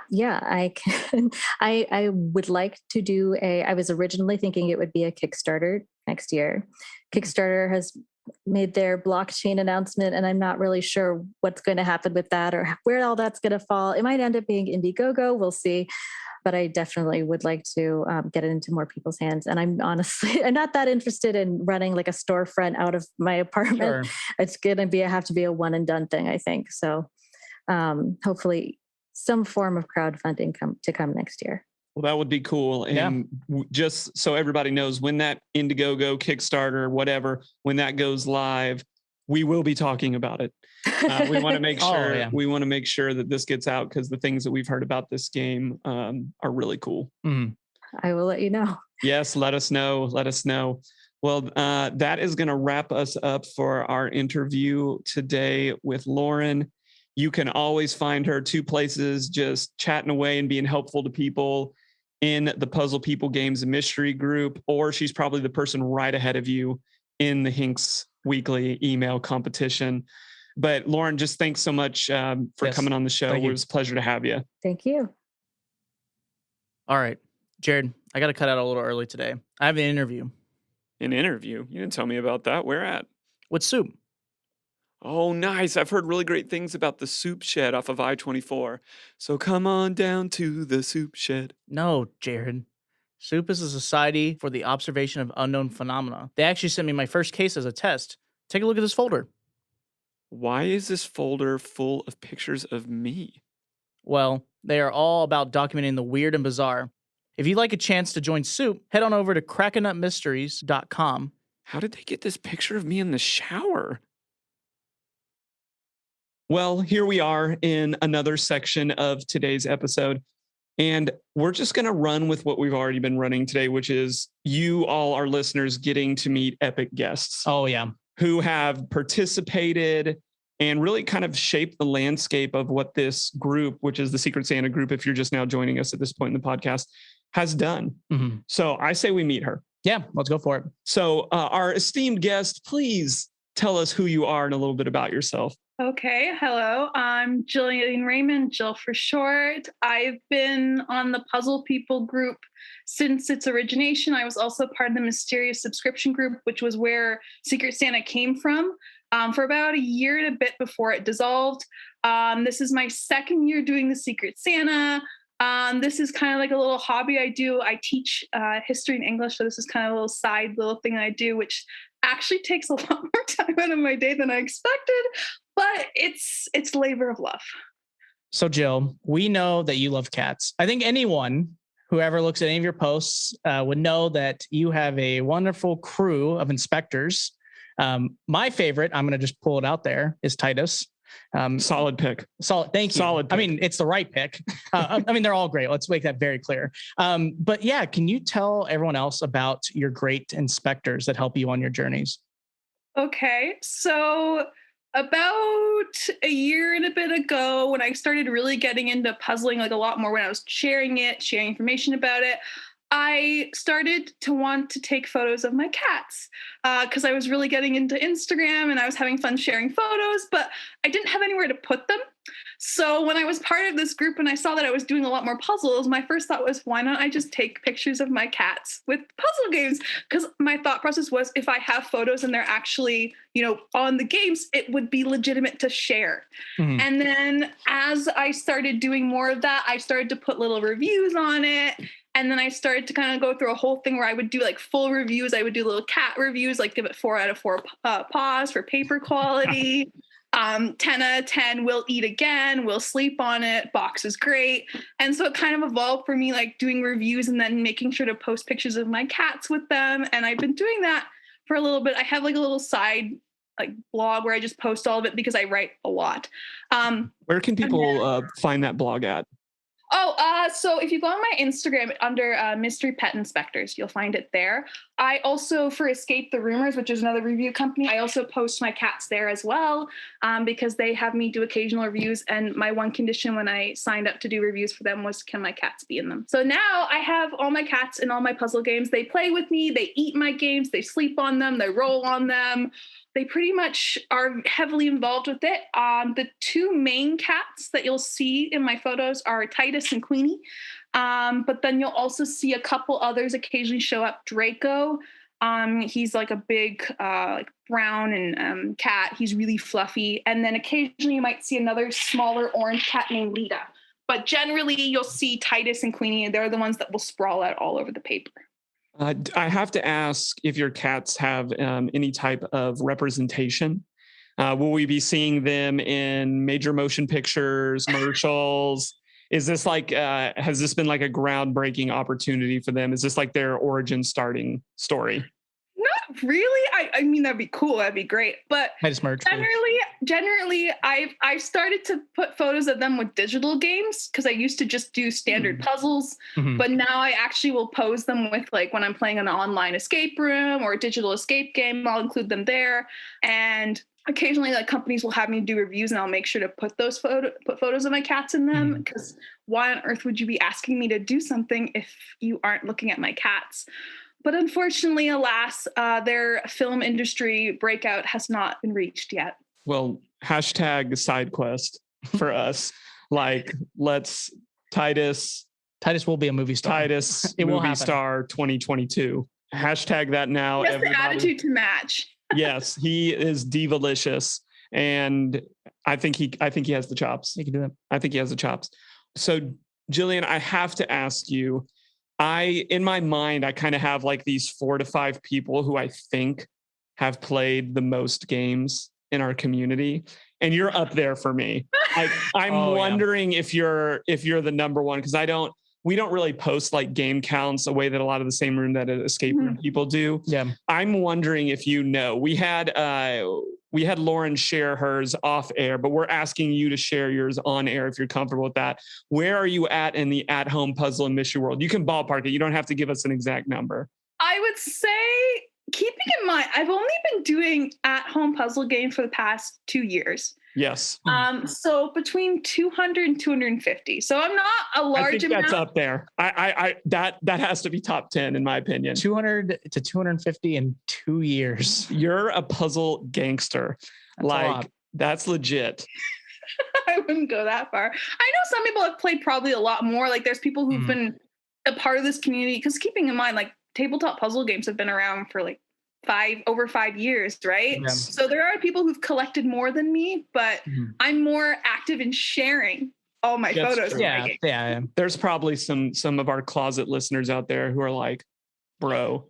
Yeah, I can. I would like to do I was originally thinking it would be a Kickstarter next year. Kickstarter has made their blockchain announcement, and I'm not really sure what's going to happen with that or where all that's going to fall. It might end up being Indiegogo. We'll see. But I definitely would like to get it into more people's hands. And I'm not that interested in running like a storefront out of my apartment. Sure. It's going to have to be a one and done thing, I think. So hopefully some form of crowdfunding come next year. Well, that would be cool. And just so everybody knows, when that Indiegogo, Kickstarter, whatever, when that goes live, we will be talking about it. We want to make sure we want to make sure that this gets out, because the things that we've heard about this game are really cool. I will let you know. Yes, let us know. Let us know. Well, that is going to wrap us up for our interview today with Lauren. You can always find her two places, just chatting away and being helpful to people in the Puzzle People Games and Mystery group, or she's probably the person right ahead of you in the Hinks weekly email competition. But Lauren, just thanks so much for coming on the show. It was a pleasure to have you. Thank you. All right, Jared, I got to cut out a little early today. I have an interview. An interview? You didn't tell me about that. Where at? With Soup. Oh, nice. I've heard really great things about the Soup Shed off of I-24. So come on down to the Soup Shed. No, Jared. Soup is a society for the observation of unknown phenomena. They actually sent me my first case as a test. Take a look at this folder. Why is this folder full of pictures of me? Well, they are all about documenting the weird and bizarre. If you'd like a chance to join Soup, head on over to crackanutmysteries.com. How did they get this picture of me in the shower? Well, here we are in another section of today's episode, and we're just going to run with what we've already been running today, which is you all, our listeners, getting to meet epic guests. Oh, yeah. Who have participated and really kind of shaped the landscape of what this group, which is the Secret Santa group, if you're just now joining us at this point in the podcast, has done. So I say we meet her. Yeah, let's go for it. So our esteemed guest, please tell us who you are and a little bit about yourself. Okay, hello. I'm Jillian Raymond, Jill for short. I've been on the Puzzle People group since its origination. I was also part of the Mysterious subscription group, which was where Secret Santa came from, for about a year and a bit before it dissolved. This is my second year doing the Secret Santa. This is kind of like a little hobby I do. I teach history and English, so this is kind of a little thing I do, which actually takes a lot more time out of my day than I expected, but it's labor of love. So Jill, we know that you love cats. I think anyone who ever looks at any of your posts would know that you have a wonderful crew of inspectors. My favorite, I'm going to just pull it out there, is Titus. Solid pick. Solid. Thank you. Solid pick. I mean, it's the right pick. I mean, they're all great. Let's make that very clear. But yeah, can you tell everyone else about your great inspectors that help you on your journeys? Okay, so about a year and a bit ago, when I started really getting into puzzling like a lot more, when I was sharing information about it, I started to want to take photos of my cats because I was really getting into Instagram and I was having fun sharing photos, but I didn't have anywhere to put them. So when I was part of this group and I saw that I was doing a lot more puzzles, my first thought was, why not I just take pictures of my cats with puzzle games? Because my thought process was, if I have photos and they're actually, on the games, it would be legitimate to share. Mm-hmm. And then as I started doing more of that, I started to put little reviews on it. And then I started to kind of go through a whole thing where I would do like full reviews. I would do little cat reviews, like give it 4 out of 4 paws for paper quality. 10 out of 10, we'll eat again, we'll sleep on it, box is great. And so it kind of evolved for me, like doing reviews and then making sure to post pictures of my cats with them. And I've been doing that for a little bit. I have like a little side like blog where I just post all of it because I write a lot. Where can people find that blog at? So if you go on my Instagram under Mystery Pet Inspectors, you'll find it there. I also, for Escape the Rumors, which is another review company, I also post my cats there as well because they have me do occasional reviews. And my one condition when I signed up to do reviews for them was, can my cats be in them? So now I have all my cats in all my puzzle games. They play with me. They eat my games. They sleep on them. They roll on them. They pretty much are heavily involved with it. The 2 main cats that you'll see in my photos are Titus and Queenie. But then you'll also see a couple others occasionally show up. Draco, he's like a big like brown and cat. He's really fluffy. And then occasionally you might see another smaller orange cat named Lita. But generally you'll see Titus and Queenie. They're the ones that will sprawl out all over the paper. I have to ask if your cats have any type of representation. Will we be seeing them in major motion pictures, commercials? Is this like, has this been like a groundbreaking opportunity for them? Is this like their origin starting story? Not really. I mean, that'd be cool. That'd be great. But generally, I've started to put photos of them with digital games because I used to just do standard puzzles. Mm-hmm. But now I actually will pose them with, like, when I'm playing an online escape room or a digital escape game, I'll include them there. And occasionally, like, companies will have me do reviews and I'll make sure to put those photos of my cats in them because why on earth would you be asking me to do something if you aren't looking at my cats? But unfortunately, alas, their film industry breakout has not been reached yet. Well, hashtag side quest for us. Like, Titus will be a movie star. Titus, movie star 2022. Hashtag that now. Just the attitude to match. Yes, he is divalicious. And I think he has the chops. He can do it. I think he has the chops. So, Jillian, I have to ask you, in my mind, I kind of have like these 4 to 5 people who I think have played the most games in our community, and you're up there for me. I'm wondering if you're the number one, because we don't really post like game counts the way that a lot of the same room that escape room people do. Yeah. I'm wondering if we had Lauren share hers off air, but we're asking you to share yours on air if you're comfortable with that. Where are you at in the at-home puzzle and mystery world? You can ballpark it. You don't have to give us an exact number. I would say, keeping in mind, I've only been doing at-home puzzle games for the past 2 years. Yes. So between 200 and 250. So I'm not a large amount. That's up there. That has to be top 10 in my opinion. 200 to 250 in 2 years. You're a puzzle gangster. That's That's legit. I wouldn't go that far. I know some people have played probably a lot more. Like there's people who've been a part of this community, because keeping in mind, like tabletop puzzle games have been around for like over 5 years, right? Yeah. So there are people who've collected more than me, but I'm more active in sharing all my That's photos. true. Yeah. There's probably some of our closet listeners out there who are like, bro,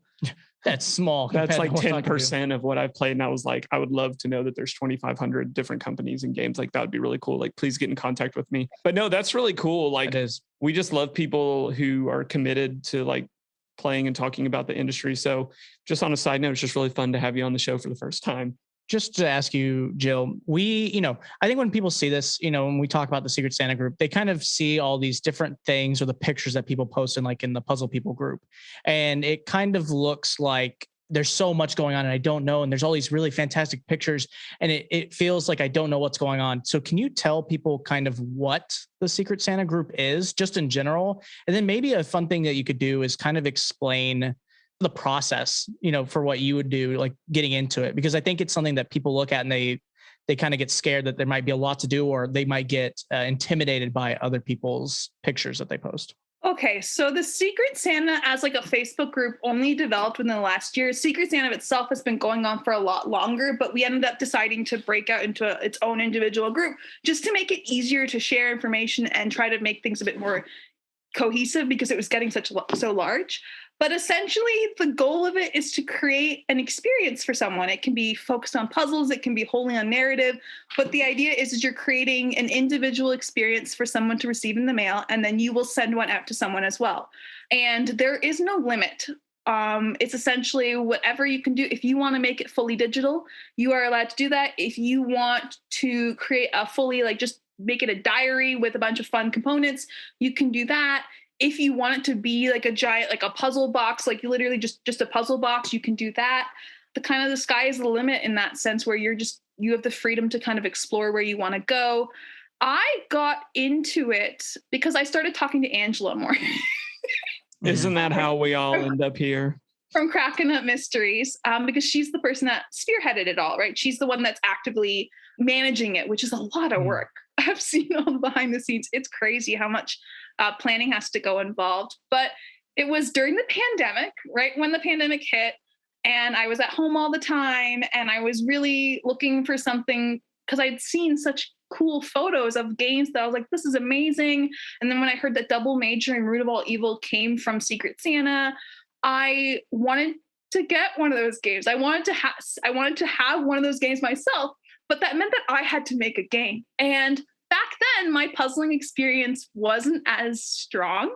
That's small. that's compared like to what I can do. 10% of what I've played. And I was like, I would love to know that there's 2,500 different companies and games. Like that would be really cool. Like, please get in contact with me. But no, that's really cool. Like It is. we just love people who are committed to like playing and talking about the industry. So just on a side note, it's just really fun to have you on the show for the first time. Just to ask you, Jill, I think when people see this, when we talk about the Secret Santa group, they kind of see all these different things or the pictures that people post in the Puzzle People group. And it kind of looks like there's so much going on and I don't know. And there's all these really fantastic pictures and it feels like I don't know what's going on. So can you tell people kind of what the Secret Santa group is just in general? And then maybe a fun thing that you could do is kind of explain the process, for what you would do, like getting into it, because I think it's something that people look at and they kind of get scared that there might be a lot to do, or they might get intimidated by other people's pictures that they post. Okay, so the Secret Santa as like a Facebook group only developed within the last year. Secret Santa itself has been going on for a lot longer, but we ended up deciding to break out into its own individual group just to make it easier to share information and try to make things a bit more cohesive because it was getting so large. But essentially, the goal of it is to create an experience for someone. It can be focused on puzzles, it can be wholly on narrative, but the idea is you're creating an individual experience for someone to receive in the mail, and then you will send one out to someone as well. And there is no limit. It's essentially whatever you can do. If you want to make it fully digital, you are allowed to do that. If you want to create a fully, just make it a diary with a bunch of fun components, you can do that. If you want it to be like a giant, like a puzzle box, like you literally just a puzzle box, you can do that. The sky is the limit in that sense, where you have the freedom to kind of explore where you want to go. I got into it because I started talking to Angela more. Isn't that how we all end up here? From Cracking Up Mysteries, because she's the person that spearheaded it all, right? She's the one that's actively managing it, which is a lot of work. I've seen all the behind the scenes. It's crazy how much planning has to go involved. But it was during the pandemic, right when the pandemic hit, and I was at home all the time, and I was really looking for something because I'd seen such cool photos of games that I was like, this is amazing. And then when I heard that Double Major and Root of All Evil came from Secret Santa, I wanted to get one of those games. I wanted to have one of those games myself, but that meant that I had to make a game. And back then, my puzzling experience wasn't as strong.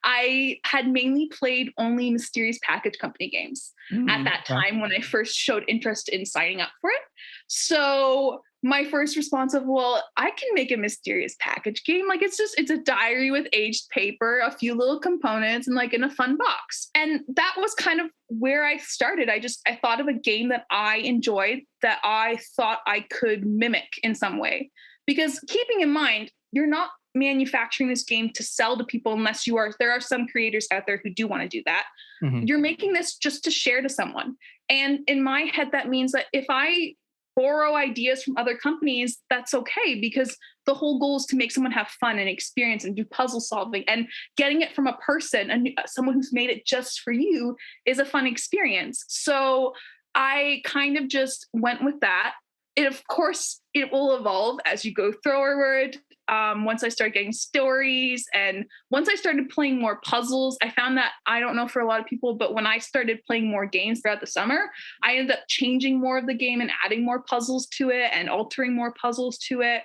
I had mainly played only Mysterious Package Company games at that time when I first showed interest in signing up for it. So my first response of, well, I can make a Mysterious Package game. Like it's a diary with aged paper, a few little components, and in a fun box. And that was kind of where I started. I thought of a game that I enjoyed, that I thought I could mimic in some way. Because keeping in mind, you're not manufacturing this game to sell to people unless you are. There are some creators out there who do want to do that. Mm-hmm. You're making this just to share to someone. And in my head, that means that if I borrow ideas from other companies, that's okay, because the whole goal is to make someone have fun and experience and do puzzle solving, and getting it from a person and someone who's made it just for you is a fun experience. So I kind of just went with that. Of course, it will evolve as you go forward. Once I started getting stories and once I started playing more puzzles, I found that, I don't know for a lot of people, but when I started playing more games throughout the summer, I ended up changing more of the game and adding more puzzles to it and altering more puzzles to it.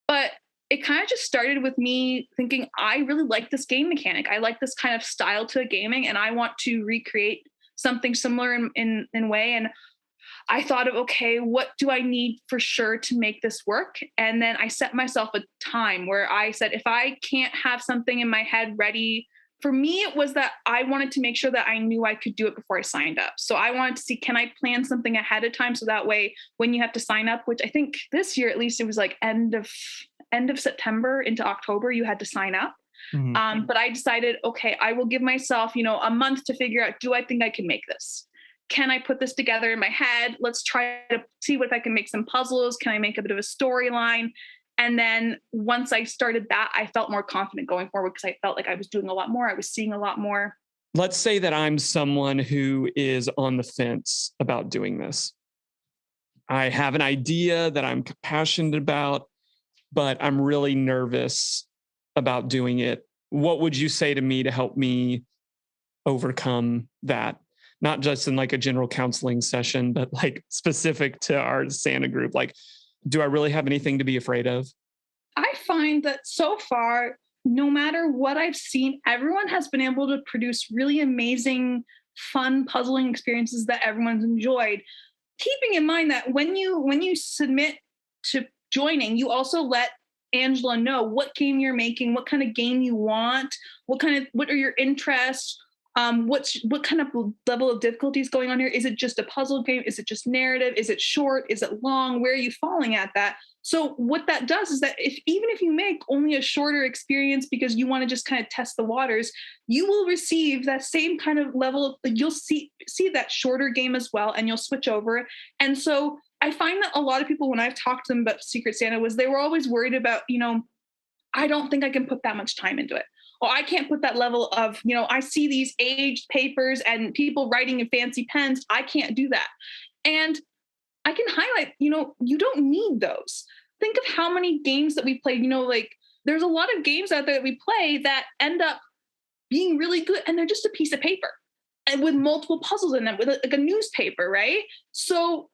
But it kind of just started with me thinking, I really like this game mechanic. I like this kind of style to gaming, and I want to recreate something similar in way. And I thought of, okay, what do I need for sure to make this work? And then I set myself a time where I said, if I can't have something in my head ready, for me, it was that I wanted to make sure that I knew I could do it before I signed up. So I wanted to see, can I plan something ahead of time? So that way, when you have to sign up, which I think this year, at least it was end of September into October, you had to sign up. Mm-hmm. But I decided, okay, I will give myself, a month to figure out, do I think I can make this? can I put this together in my head? Let's try to see if I can make some puzzles. Can I make a bit of a storyline? And then once I started that, I felt more confident going forward because I felt like I was doing a lot more. I was seeing a lot more. Let's say that I'm someone who is on the fence about doing this. I have an idea that I'm passionate about, but I'm really nervous about doing it. What would you say to me to help me overcome that? Not just in like a general counseling session, but like specific to our Santa group. Like, do I really have anything to be afraid of? I find that so far, no matter what I've seen, everyone has been able to produce really amazing, fun, puzzling experiences that everyone's enjoyed. Keeping in mind that when you submit to joining, you also let Angela know what game you're making, what kind of game you want, what are your interests, what kind of level of difficulty is going on here. Is it just a puzzle game? Is it just narrative? Is it short? Is it long? Where are you falling at that? So what that does is that even if you make only a shorter experience because you want to just kind of test the waters, you will receive that same kind of level. You'll see that shorter game as well, and you'll switch over. And so I find that a lot of people, when I've talked to them about Secret Santa, they were always worried about, I don't think I can put that much time into it. Or I can't put that level of, I see these aged papers and people writing in fancy pens. I can't do that. And I can highlight, you don't need those. Think of how many games that we played, there's a lot of games out there that we play that end up being really good and they're just a piece of paper and with multiple puzzles in them, with like a newspaper, right? So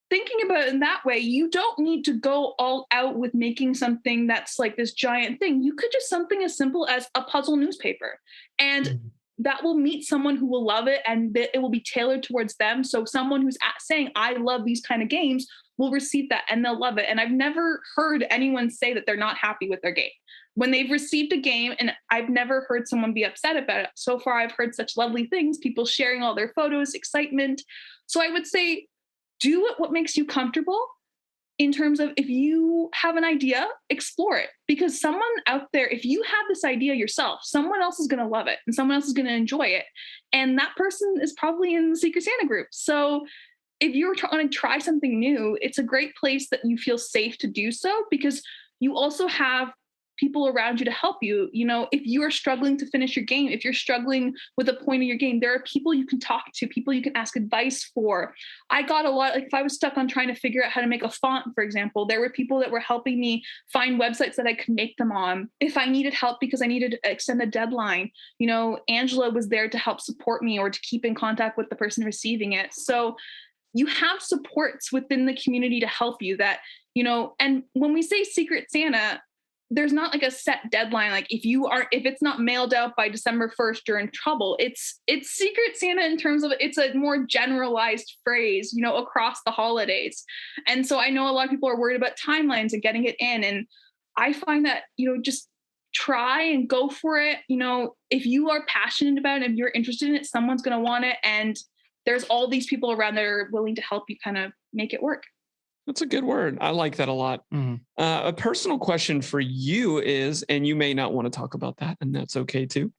thinking about it in that way, you don't need to go all out with making something that's like this giant thing. You could just something as simple as a puzzle newspaper. And that will meet someone who will love it and it will be tailored towards them. So someone who's saying, I love these kind of games will receive that and they'll love it. And I've never heard anyone say that they're not happy with their game. When they've received a game, and I've never heard someone be upset about it. So far, I've heard such lovely things, people sharing all their photos, excitement. So I would say, do what makes you comfortable in terms of if you have an idea, explore it. Because someone out there, if you have this idea yourself, someone else is going to love it and someone else is going to enjoy it. And that person is probably in the Secret Santa group. So if you're trying to try something new, it's a great place that you feel safe to do so because you also have people around you to help you. If you are struggling to finish your game, if you're struggling with a point of your game, there are people you can talk to, people you can ask advice for. I got a lot, like if I was stuck on trying to figure out how to make a font, for example, there were people that were helping me find websites that I could make them on. If I needed help because I needed to extend a deadline, Angela was there to help support me or to keep in contact with the person receiving it. So you have supports within the community to help you that, and when we say Secret Santa, there's not like a set deadline. Like if it's not mailed out by December 1st, you're in trouble. It's Secret Santa in terms of it's a more generalized phrase, across the holidays. And so I know a lot of people are worried about timelines and getting it in. And I find that, just try and go for it. If you are passionate about it, if you're interested in it, someone's going to want it. And there's all these people around that are willing to help you kind of make it work. That's a good word. I like that a lot. Mm-hmm. A personal question for you is, and you may not want to talk about that, and that's okay too.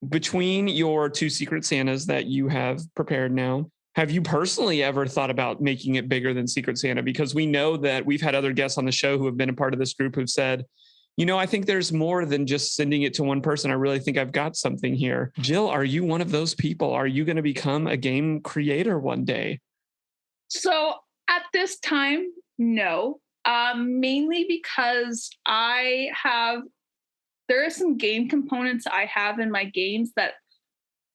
Between your two Secret Santas that you have prepared now, have you personally ever thought about making it bigger than Secret Santa? Because we know that we've had other guests on the show who have been a part of this group who've said, I think there's more than just sending it to one person. I really think I've got something here. Jill, are you one of those people? Are you going to become a game creator one day? So at this time, no, mainly because there are some game components I have in my games that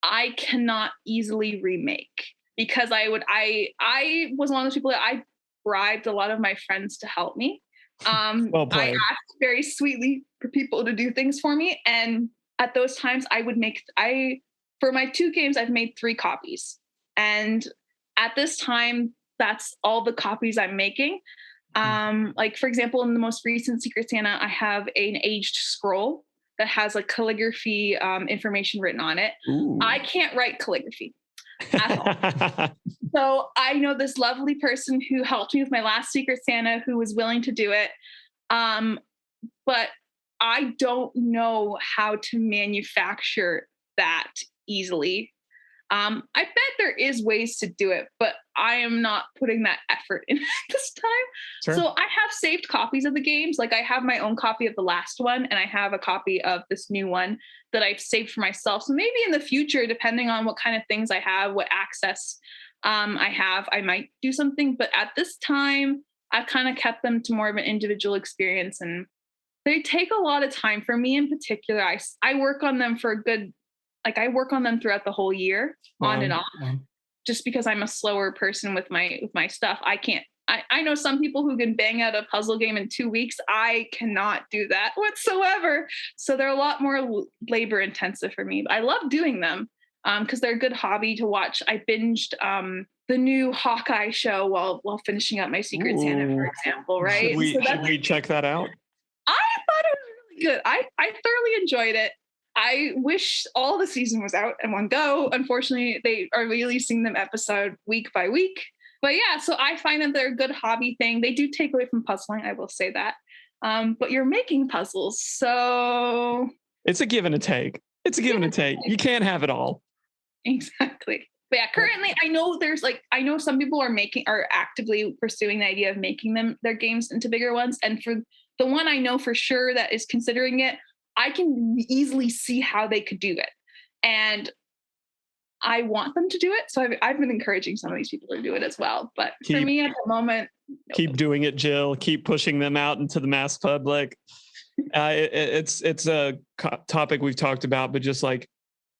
I cannot easily remake because I was one of those people that I bribed a lot of my friends to help me. Well played. I asked very sweetly for people to do things for me. And at those times for my two games, I've made 3 copies. And at this time, that's all the copies I'm making. Like for example, in the most recent Secret Santa, I have an aged scroll that has a calligraphy information written on it. Ooh. I can't write calligraphy at all. So I know this lovely person who helped me with my last Secret Santa who was willing to do it. But I don't know how to manufacture that easily. I bet there is ways to do it, but I am not putting that effort in this time. Sure. So I have saved copies of the games. Like I have my own copy of the last one, and I have a copy of this new one that I've saved for myself. So maybe in the future, depending on what kind of things I have, what access I might do something. But at this time, I've kind of kept them to more of an individual experience, and they take a lot of time for me in particular. I work on them for a good, like I work on them throughout the whole year, on and off, just because I'm a slower person with my stuff. I know some people who can bang out a puzzle game in 2 weeks. I cannot do that whatsoever. So they're a lot more labor intensive for me. But I love doing them because they're a good hobby to watch. I binged the new Hawkeye show while finishing up my Secret Santa, for example, right? Should we check that out? I thought it was really good. I thoroughly enjoyed it. I wish all the season was out in one go. Unfortunately, they are releasing them episode week by week. But yeah, so I find that they're a good hobby thing. They do take away from puzzling, I will say that. But you're making puzzles, so it's a give and a take. It's a give and a take. You can't have it all. Exactly. But yeah, currently I know some people are actively pursuing the idea of making their games into bigger ones. And for the one I know for sure that is considering it, I can easily see how they could do it. And I want them to do it. So I've been encouraging some of these people to do it as well. But for me at the moment, keep doing it, Jill. Keep pushing them out into the mass public. It's a topic we've talked about, but just like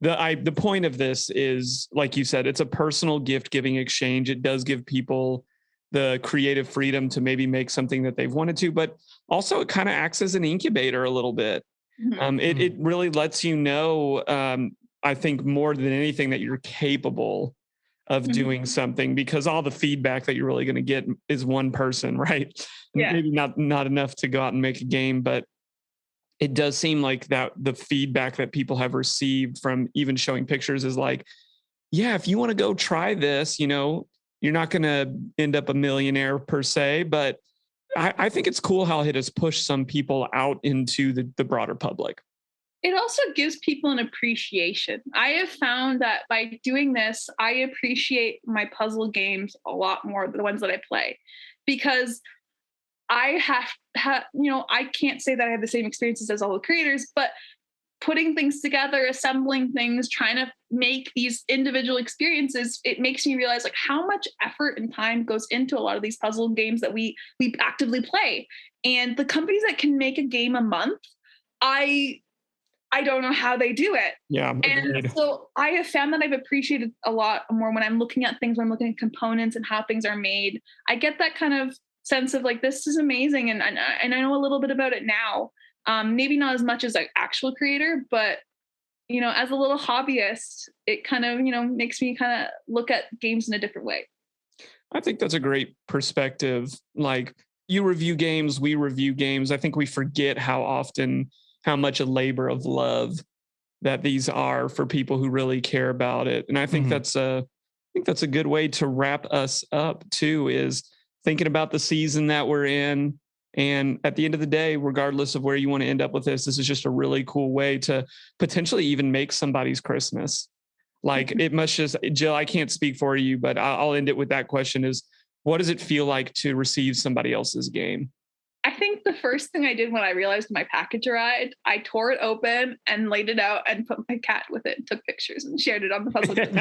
the point of this is, like you said, it's a personal gift giving exchange. It does give people the creative freedom to maybe make something that they've wanted to, but also it kind of acts as an incubator a little bit. It really lets you know, I think more than anything, that you're capable of doing something, because all the feedback that you're really going to get is one person, right? Yeah. Maybe not enough to go out and make a game, but it does seem like that the feedback that people have received from even showing pictures is like, yeah, if you want to go try this, you're not going to end up a millionaire per se, but I think it's cool how it has pushed some people out into the broader public. It also gives people an appreciation. I have found that by doing this, I appreciate my puzzle games a lot more than the ones that I play, because I I can't say that I have the same experiences as all the creators, but putting things together, assembling things, trying to make these individual experiences, it makes me realize like how much effort and time goes into a lot of these puzzle games that we actively play. And the companies that can make a game a month, I don't know how they do it. Yeah. And so I have found that I've appreciated a lot more when I'm looking at things, when I'm looking at components and how things are made. I get that kind of sense of like, this is amazing. And I know a little bit about it now. Maybe not as much as an actual creator, but as a little hobbyist, it kind of, makes me kind of look at games in a different way. I think that's a great perspective. Like, you review games, we review games. I think we forget how much a labor of love that these are for people who really care about it. And I think that's a good way to wrap us up too, is thinking about the season that we're in. And at the end of the day, regardless of where you want to end up with this is just a really cool way to potentially even make somebody's Christmas. Like, it must just, Jill, I can't speak for you, but I'll end it with that question is, what does it feel like to receive somebody else's game? I think the first thing I did when I realized my package arrived, I tore it open and laid it out and put my cat with it and took pictures and shared it on the puzzle group.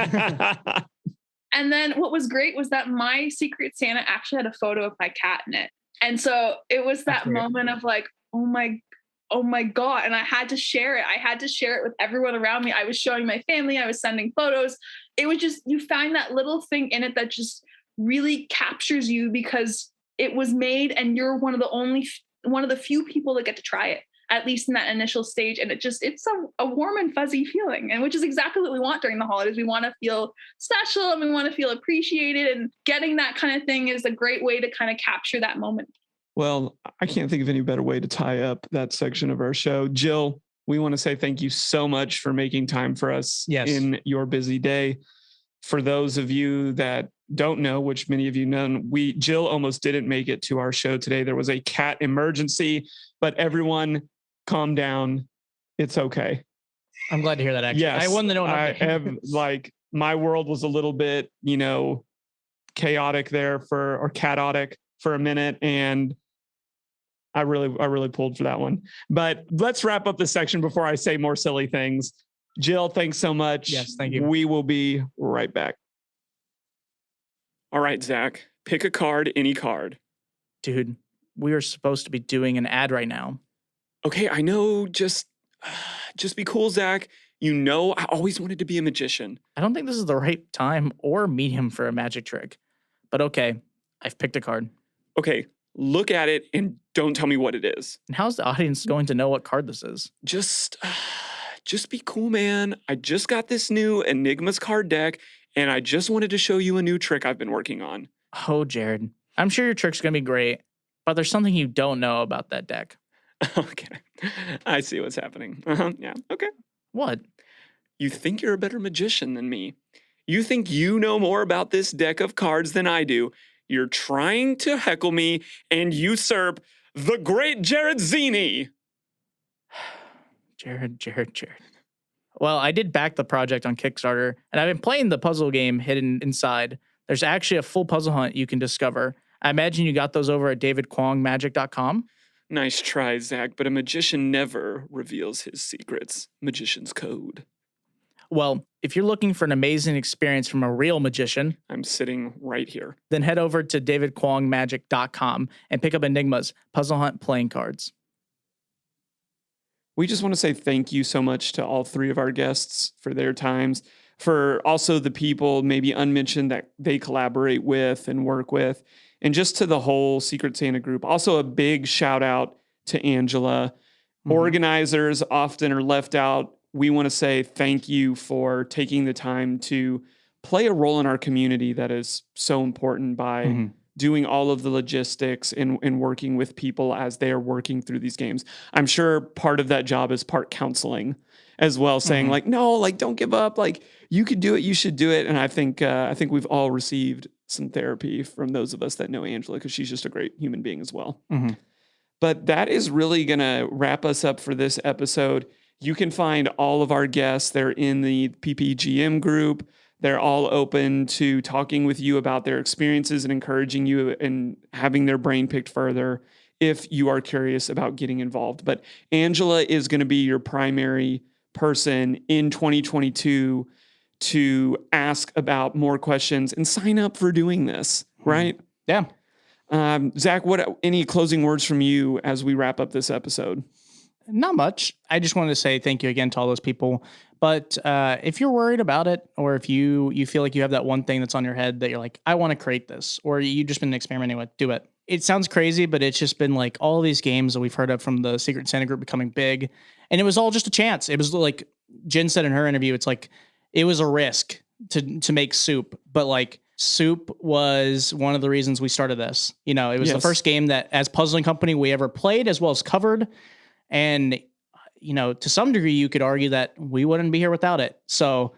And then what was great was that my Secret Santa actually had a photo of my cat in it. And so it was that moment of like, oh my God. And I had to share it. I had to share it with everyone around me. I was showing my family. I was sending photos. It was just, you find that little thing in it that just really captures you because it was made and you're one of the few people that get to try it, at least in that initial stage. And it's a warm and fuzzy feeling, and which is exactly what we want during the holidays. We want to feel special and we want to feel appreciated, and getting that kind of thing is a great way to kind of capture that moment. Well, I can't think of any better way to tie up that section of our show. Jill, we want to say thank you so much for making time for us in your busy day. For those of you that don't know, which many of you know, Jill almost didn't make it to our show today. There was a cat emergency, but everyone calm down. It's okay. I'm glad to hear that. Actually, yes, I won the note. I have my world was a little bit, chaotic there or chaotic for a minute. And I really pulled for that one. But let's wrap up this section before I say more silly things. Jill, thanks so much. Yes, thank you. We will be right back. All right, Zach, pick a card, any card. Dude, we are supposed to be doing an ad right now. Okay, I know. Just be cool, Zach. I always wanted to be a magician. I don't think this is the right time or medium for a magic trick. But okay, I've picked a card. Okay, look at it and don't tell me what it is. And how's the audience going to know what card this is? Just be cool, man. I just got this new Enigma's card deck, and I just wanted to show you a new trick I've been working on. Oh, Jared, I'm sure your trick's going to be great, but there's something you don't know about that deck. Okay, I see what's happening. Yeah, okay. What? You think you're a better magician than me. You think you know more about this deck of cards than I do. You're trying to heckle me and usurp the great Jared Zini. Jared. Well, I did back the project on Kickstarter, and I've been playing the puzzle game hidden inside. There's actually a full puzzle hunt you can discover. I imagine you got those over at davidkwongmagic.com. Nice try, Zach, but a magician never reveals his secrets. Magician's code. Well, if you're looking for an amazing experience from a real magician, I'm sitting right here. Then head over to davidkwongmagic.com and pick up Enigma's Puzzle Hunt playing cards. We just want to say thank you so much to all three of our guests for their times, for also the people maybe unmentioned that they collaborate with and work with, and just to the whole Secret Santa group. Also a big shout out to Angela. Organizers often are left out. We want to say thank you for taking the time to play a role in our community that is so important by doing all of the logistics and working with people as they are working through these games. I'm sure part of that job is part counseling as well, saying no, don't give up. You could do it. You should do it. And I think we've all received some therapy from those of us that know Angela, because she's just a great human being as well. But that is really going to wrap us up for this episode. You can find all of our guests. They're in the PPGM group. They're all open to talking with you about their experiences and encouraging you and having their brain picked further if you are curious about getting involved. But Angela is going to be your primary person in 2022 to ask about more questions and sign up for doing this, right? Yeah. Zach, any closing words from you as we wrap up this episode? Not much. I just wanted to say thank you again to all those people. But if you're worried about it, or if you feel like you have that one thing that's on your head that you're like, I want to create this, or you've just been experimenting with, do it. It sounds crazy, but it's just been like all these games that we've heard of from the Secret Santa group becoming big. And it was all just a chance. It was like Jen said in her interview, it's like, it was a risk to make Soup, but Soup was one of the reasons we started this. It was the first game that as Puzzling Company we ever played as well as covered. And, to some degree, you could argue that we wouldn't be here without it. So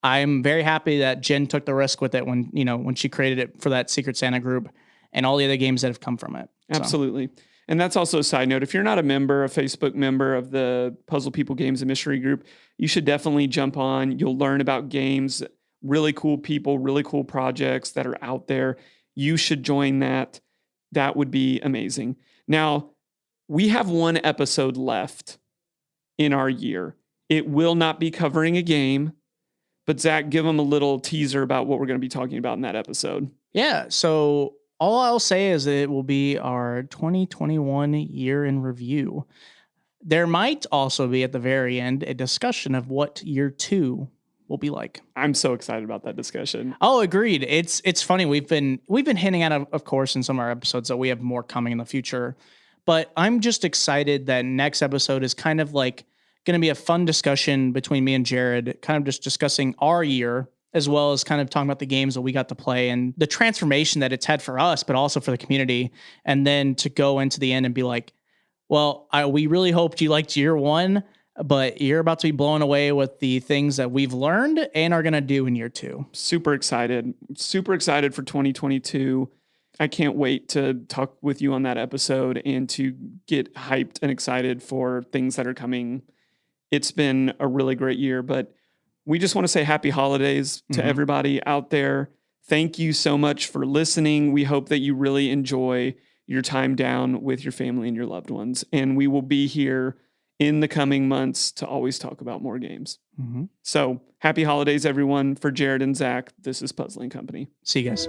I'm very happy that Jen took the risk with it when she created it for that Secret Santa group and all the other games that have come from it. Absolutely. And that's also a side note. If you're not a Facebook member of the Puzzle People Games and Mystery Group, you should definitely jump on. You'll learn about games, really cool people, really cool projects that are out there. You should join that. That would be amazing. Now, we have one episode left in our year. It will not be covering a game, but Zach, give them a little teaser about what we're going to be talking about in that episode. Yeah. So all I'll say is that it will be our 2021 year in review. There might also be at the very end a discussion of what year 2 will be like. I'm so excited about that discussion. Oh, agreed. It's funny. We've been hinting at, of course, in some of our episodes that we have more coming in the future. But I'm just excited that next episode is kind of going to be a fun discussion between me and Jared, kind of just discussing our year, as well as kind of talking about the games that we got to play and the transformation that it's had for us, but also for the community. And then to go into the end and be like, well, we really hoped you liked year 1, but you're about to be blown away with the things that we've learned and are going to do in year 2. Super excited for 2022. I can't wait to talk with you on that episode and to get hyped and excited for things that are coming. It's been a really great year, but we just want to say happy holidays to everybody out there. Thank you so much for listening. We hope that you really enjoy your time down with your family and your loved ones. And we will be here in the coming months to always talk about more games. So happy holidays, everyone. For Jared and Zach, this is Puzzling Company. See you guys.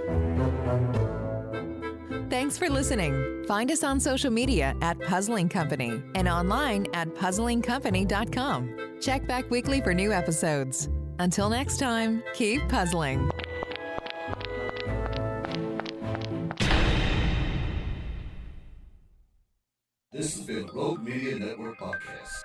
Thanks for listening. Find us on social media at Puzzling Company and online at puzzlingcompany.com. Check back weekly for new episodes. Until next time, keep puzzling. This has been a Rogue Media Network podcast.